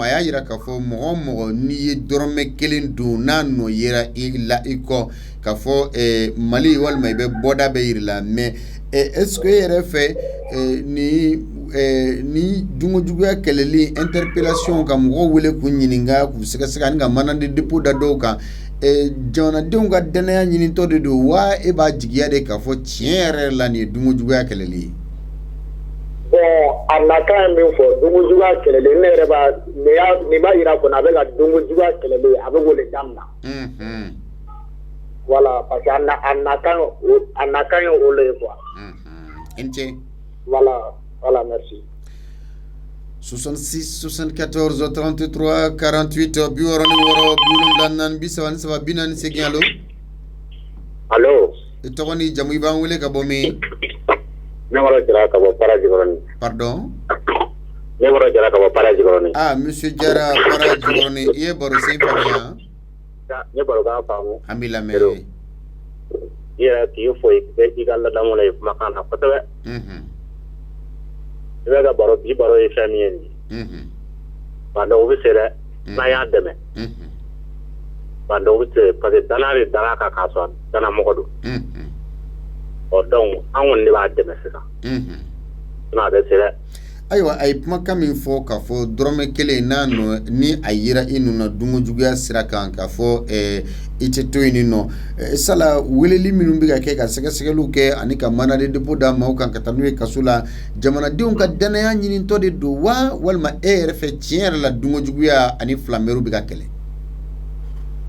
Speaker 1: a y'a yira k'a fɔ mɔgɔ mɔgɔ n'i ye dɔrɔmɛ kelen dun n'a nɔ yera i la i kɔ k'a fɔ Mali walima i bɛ bɔda bɛ yiri la mais est-ce que e yɛrɛ fɛ ni dunkojuguya kɛlɛli interpellation ka mɔgɔw wele k'u ɲininka k'u sɛgɛsɛgɛ ani ka mandat de dépôt da dɔw kan jamanadenw ka danaya ɲinitɔ de don wa e b'a jigiya de k'a fɔ tiɲɛ yɛrɛ la nin ye dunko juguya kɛlɛli ye.
Speaker 2: Bon a nakan min fɔ dunko juguya kɛlɛli ne yɛrɛ b'a nin b'a yira kɔni a bɛ ka dunko juguya kɛlɛli a bɛ k'o de daminɛ. Voilà parce que a nakan ye o le ye quoi.
Speaker 1: I ni ce.
Speaker 2: Voilà merci.
Speaker 1: 66 74 33 48 74 allo.
Speaker 2: Allo.
Speaker 1: I tɔgɔ ni jamu i b'an wele ka bɔ min?
Speaker 2: Ne Maro Jara ka bɔ Para Jikɔrɔni.
Speaker 1: Pardon?
Speaker 2: Ne Maro Jara ka bɔ Para Jikɔrɔni.
Speaker 1: Ah, monsieur Jara Para Jikɔrɔni, i ye baro sen faamuya?
Speaker 2: Ne baro k'a faamu.
Speaker 1: An b'i lamɛn.
Speaker 2: I yɛrɛ k'i fo i ka ladamu la i kumakan na kosɛbɛ. I bɛ ka bi baro ye fɛn min ye nin ye. Bandɔw bɛ se dɛ, n'an y'a dɛmɛ. Bandɔw bɛ se parce que danaya de dara kan k'a sɔrɔ danamɔgɔ don. Donc an kɔni de b'a dɛmɛ sisan. Sinon a bɛ se dɛ.
Speaker 1: Ayiwa a ye kumakan min fɔ k'a fɔ dɔrɔmɛ kelen n'a nɔ ni a yera i nɔ na dunko juguya sira kan k'a fɔ i tɛ to yen nɔ sala weleli minnu bɛ ka kɛ ka sɛgɛsɛgɛliw kɛ ani ka mandat de dépôt d'a maaw kan ka taa n'u ye kaso la jamanadenw ka danaya ɲinitɔ de don wa walima e yɛrɛ fɛ tiɲɛ yɛrɛ la dunko juguya ani filamɛriw bɛ ka kɛlɛ.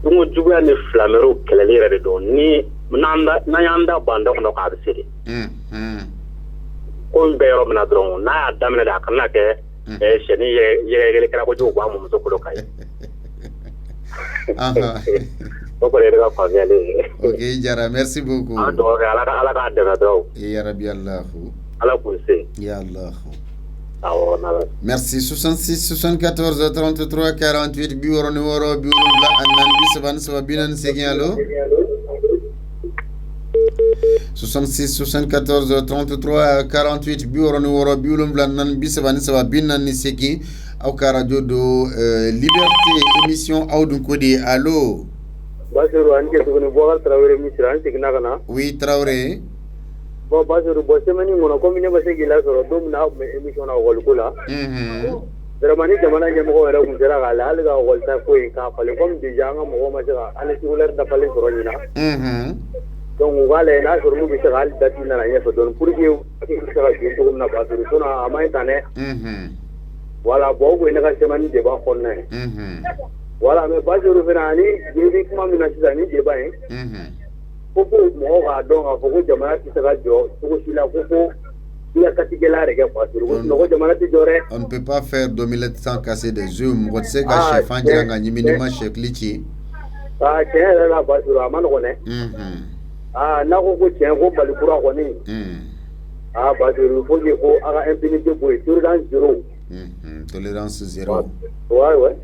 Speaker 2: Dunko juguya ni filamɛriw kɛlɛli yɛrɛ de don ni n'an y'an da banda kɔnɔ k'a bɛ se de. Ko in bɛ yɔrɔ min na dɔrɔn n'a y'a daminɛ de a kana kɛ sɛni yɛrɛyɛrɛ kɛra kojugu k'a mɔmuso kolo ka ye. O kɔni ye ne ka faamuyali ye.
Speaker 1: Ok Jara, merci beaucoup.
Speaker 2: An dugawu kɛ Ala k'a dɛmɛ dɔrɔn.
Speaker 1: Ya Rabbi Allahu.
Speaker 2: Ala k'u se.
Speaker 1: Ya Allahu.
Speaker 2: Awɔ nala.
Speaker 1: Merci 66 74 33 48 66 74 34 48 66 aw ka radio do Liberté émission aw dun ko di allo.
Speaker 2: Basiru an ke tuguni Boubacar Traoré misira an segina kana.
Speaker 1: Oui Traoré.
Speaker 2: Bon Basiru bo semaine ngono comme ne ma se gila soro do na émission na wol ko la. Vraiment ni jamana ɲɛmɔgɔ yɛrɛ kun sera k'a la hali ka wɔlita ko in k'a falen comme déjà an ka mɔgɔw ma se ka année scolaire dafalen sɔrɔ ɲina. Donc u b'a lajɛ n'a sɔrɔ n'u bɛ se ka hali date nana ɲɛfɛ dɔɔni pour que u bɛ se ka jouer cogo min na Basiru sinon a man ɲi tan dɛ. Voilà bon o kun ye ne ka semaine débat kɔnɔna ye. Voilà mais Basiru fana ani bi kuma min na sisan ni débat in. Ko mɔgɔw k'a dɔn k'a fɔ ko jamana tɛ se ka jɔ cogo si la ko on
Speaker 1: ne peut pas faire 2000 sans casser des œufs. Mɔgɔ tɛ se ka sɛfan jira ka ɲimini ma sɛkili ci.
Speaker 2: Tiɲɛ yɛrɛ la Basiru a ma nɔgɔn dɛ. N'a ko tiɲɛ ko Mali kura kɔni. Basiru il faut que ko a ka impunité bɔ yen, tolérance zéro.
Speaker 1: Tolérance zéro.
Speaker 2: Ouais.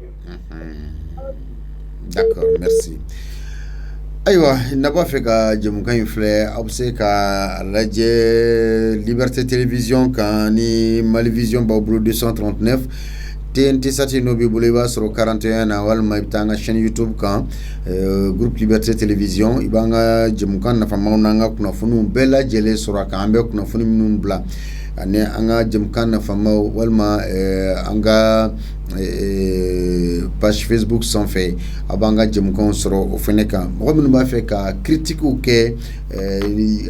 Speaker 1: D'accord, merci. Ayiwa n'a b'a fɛ ka jɛmukan in filɛ aw bɛ se ka lajɛ Liberté Télévision kan ni Mali Vision b'aw bolo 239 TNT Sati n'o b'i bolo i b'a sɔrɔ 41 na walima i bɛ taa an ka chaîne YouTube kan groupe Liberté Télévision i b'an ka jɛmukan nafamaw n'an ka kunnafoniw bɛɛ lajɛlen sɔrɔ a kan an bɛ kunnafoni minnu bila ani an ka jɛmukan nafamaw walima an ka page Facebook sanfɛ a b'an ka jɛmukanw sɔrɔ o fɛnɛ kan mɔgɔ minnu b'a fɛ ka critiquew kɛ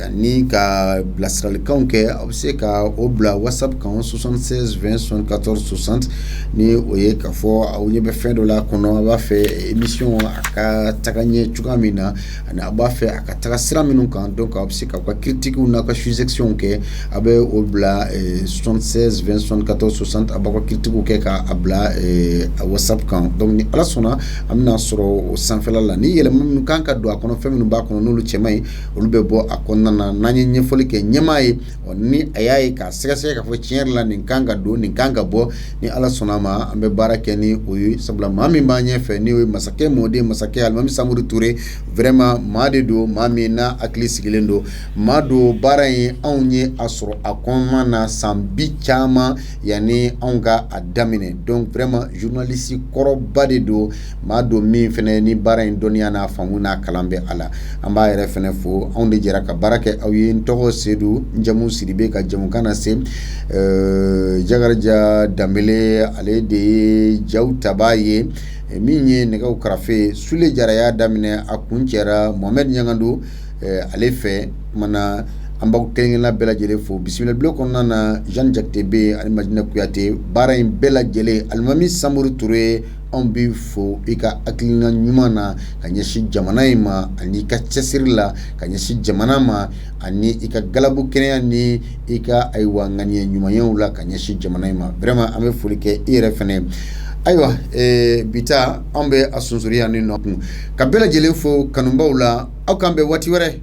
Speaker 1: ani ka bilasiralikanw kɛ a bɛ se ka o bila WhatsApp kan 76 20 74 60 ni o ye k'a fɔ aw ɲɛ bɛ fɛn dɔ la kɔnɔ a b'a fɛ émission a ka taga ɲɛ cogoya min na ani a b'a fɛ a ka taga sira minnu kan donc a bɛ se k'aw ka critiquew n'a ka suggestions kɛ a bɛ o bila 76 20 74 60 a b'a ka critiquew kɛ k'a bila WhatsApp kan donc ni ala sɔnna an bɛna sɔrɔ o sanfɛla la ni yɛlɛma minnu kan ka don a kɔnɔ fɛn minnu b'a kɔnɔ n'olu cɛman ye olu bɛ bɔ a kɔnɔna na n'an ye ɲɛfɔli kɛ ɲɛmaa ye ni a y'a ye k'a sɛgɛsɛgɛ k'a fɔ tiɲɛ yɛrɛ la nin kan ka don nin kan ka bɔ ni ala sɔnna ma an bɛ baara kɛ ni o ye sabula maa min b'an ɲɛfɛ ni o ye masakɛ mɔden masakɛ Alimami Samori Ture vraiment maa de don maa min n'a hakili sigilen don maa don baara in anw ye a sɔrɔ a kɔnɔna na san bi caman yanni anw ka a daminɛ donc vraiment journaliste kɔrɔba de don maa don min fɛnɛ ni baara in dɔnniya n'a faamu n'a kalan bɛ a la an b'a yɛrɛ fɛnɛ fo anw de jɛra ka baara kɛ aw ye n tɔgɔ Sedu Njamu Sidibe ka jɛmukan na se Jakarija Danbele ale de ye jaw taba ye min ye nɛgɛw karafe Sule Jara y'a daminɛ a kun cɛra Mohamed Ɲangandu ale fɛ mana an b'aw kelen-kelenna bɛɛ lajɛlen fo bisimila bulon kɔnɔna na Jean Jakite be ani Madina Kuyate baara in bɛɛ lajɛlen Alimami Samori Ture anw bi fo i ka hakilina ɲuman na ka ɲɛsin jamana in ma ani i ka cɛsiri la ka ɲɛsin jamana ma ani i ka galabu kɛnɛya ni i ka ayiwa ŋaniya ɲumanyaw la ka ɲɛsin jamana in ma vraiment an bɛ foli kɛ i yɛrɛ fɛnɛ ayiwa bita an bɛ a sonsori yan ni nɔ kun ka bɛɛ lajɛlen fo kanubaw la aw k'an bɛ waati wɛrɛ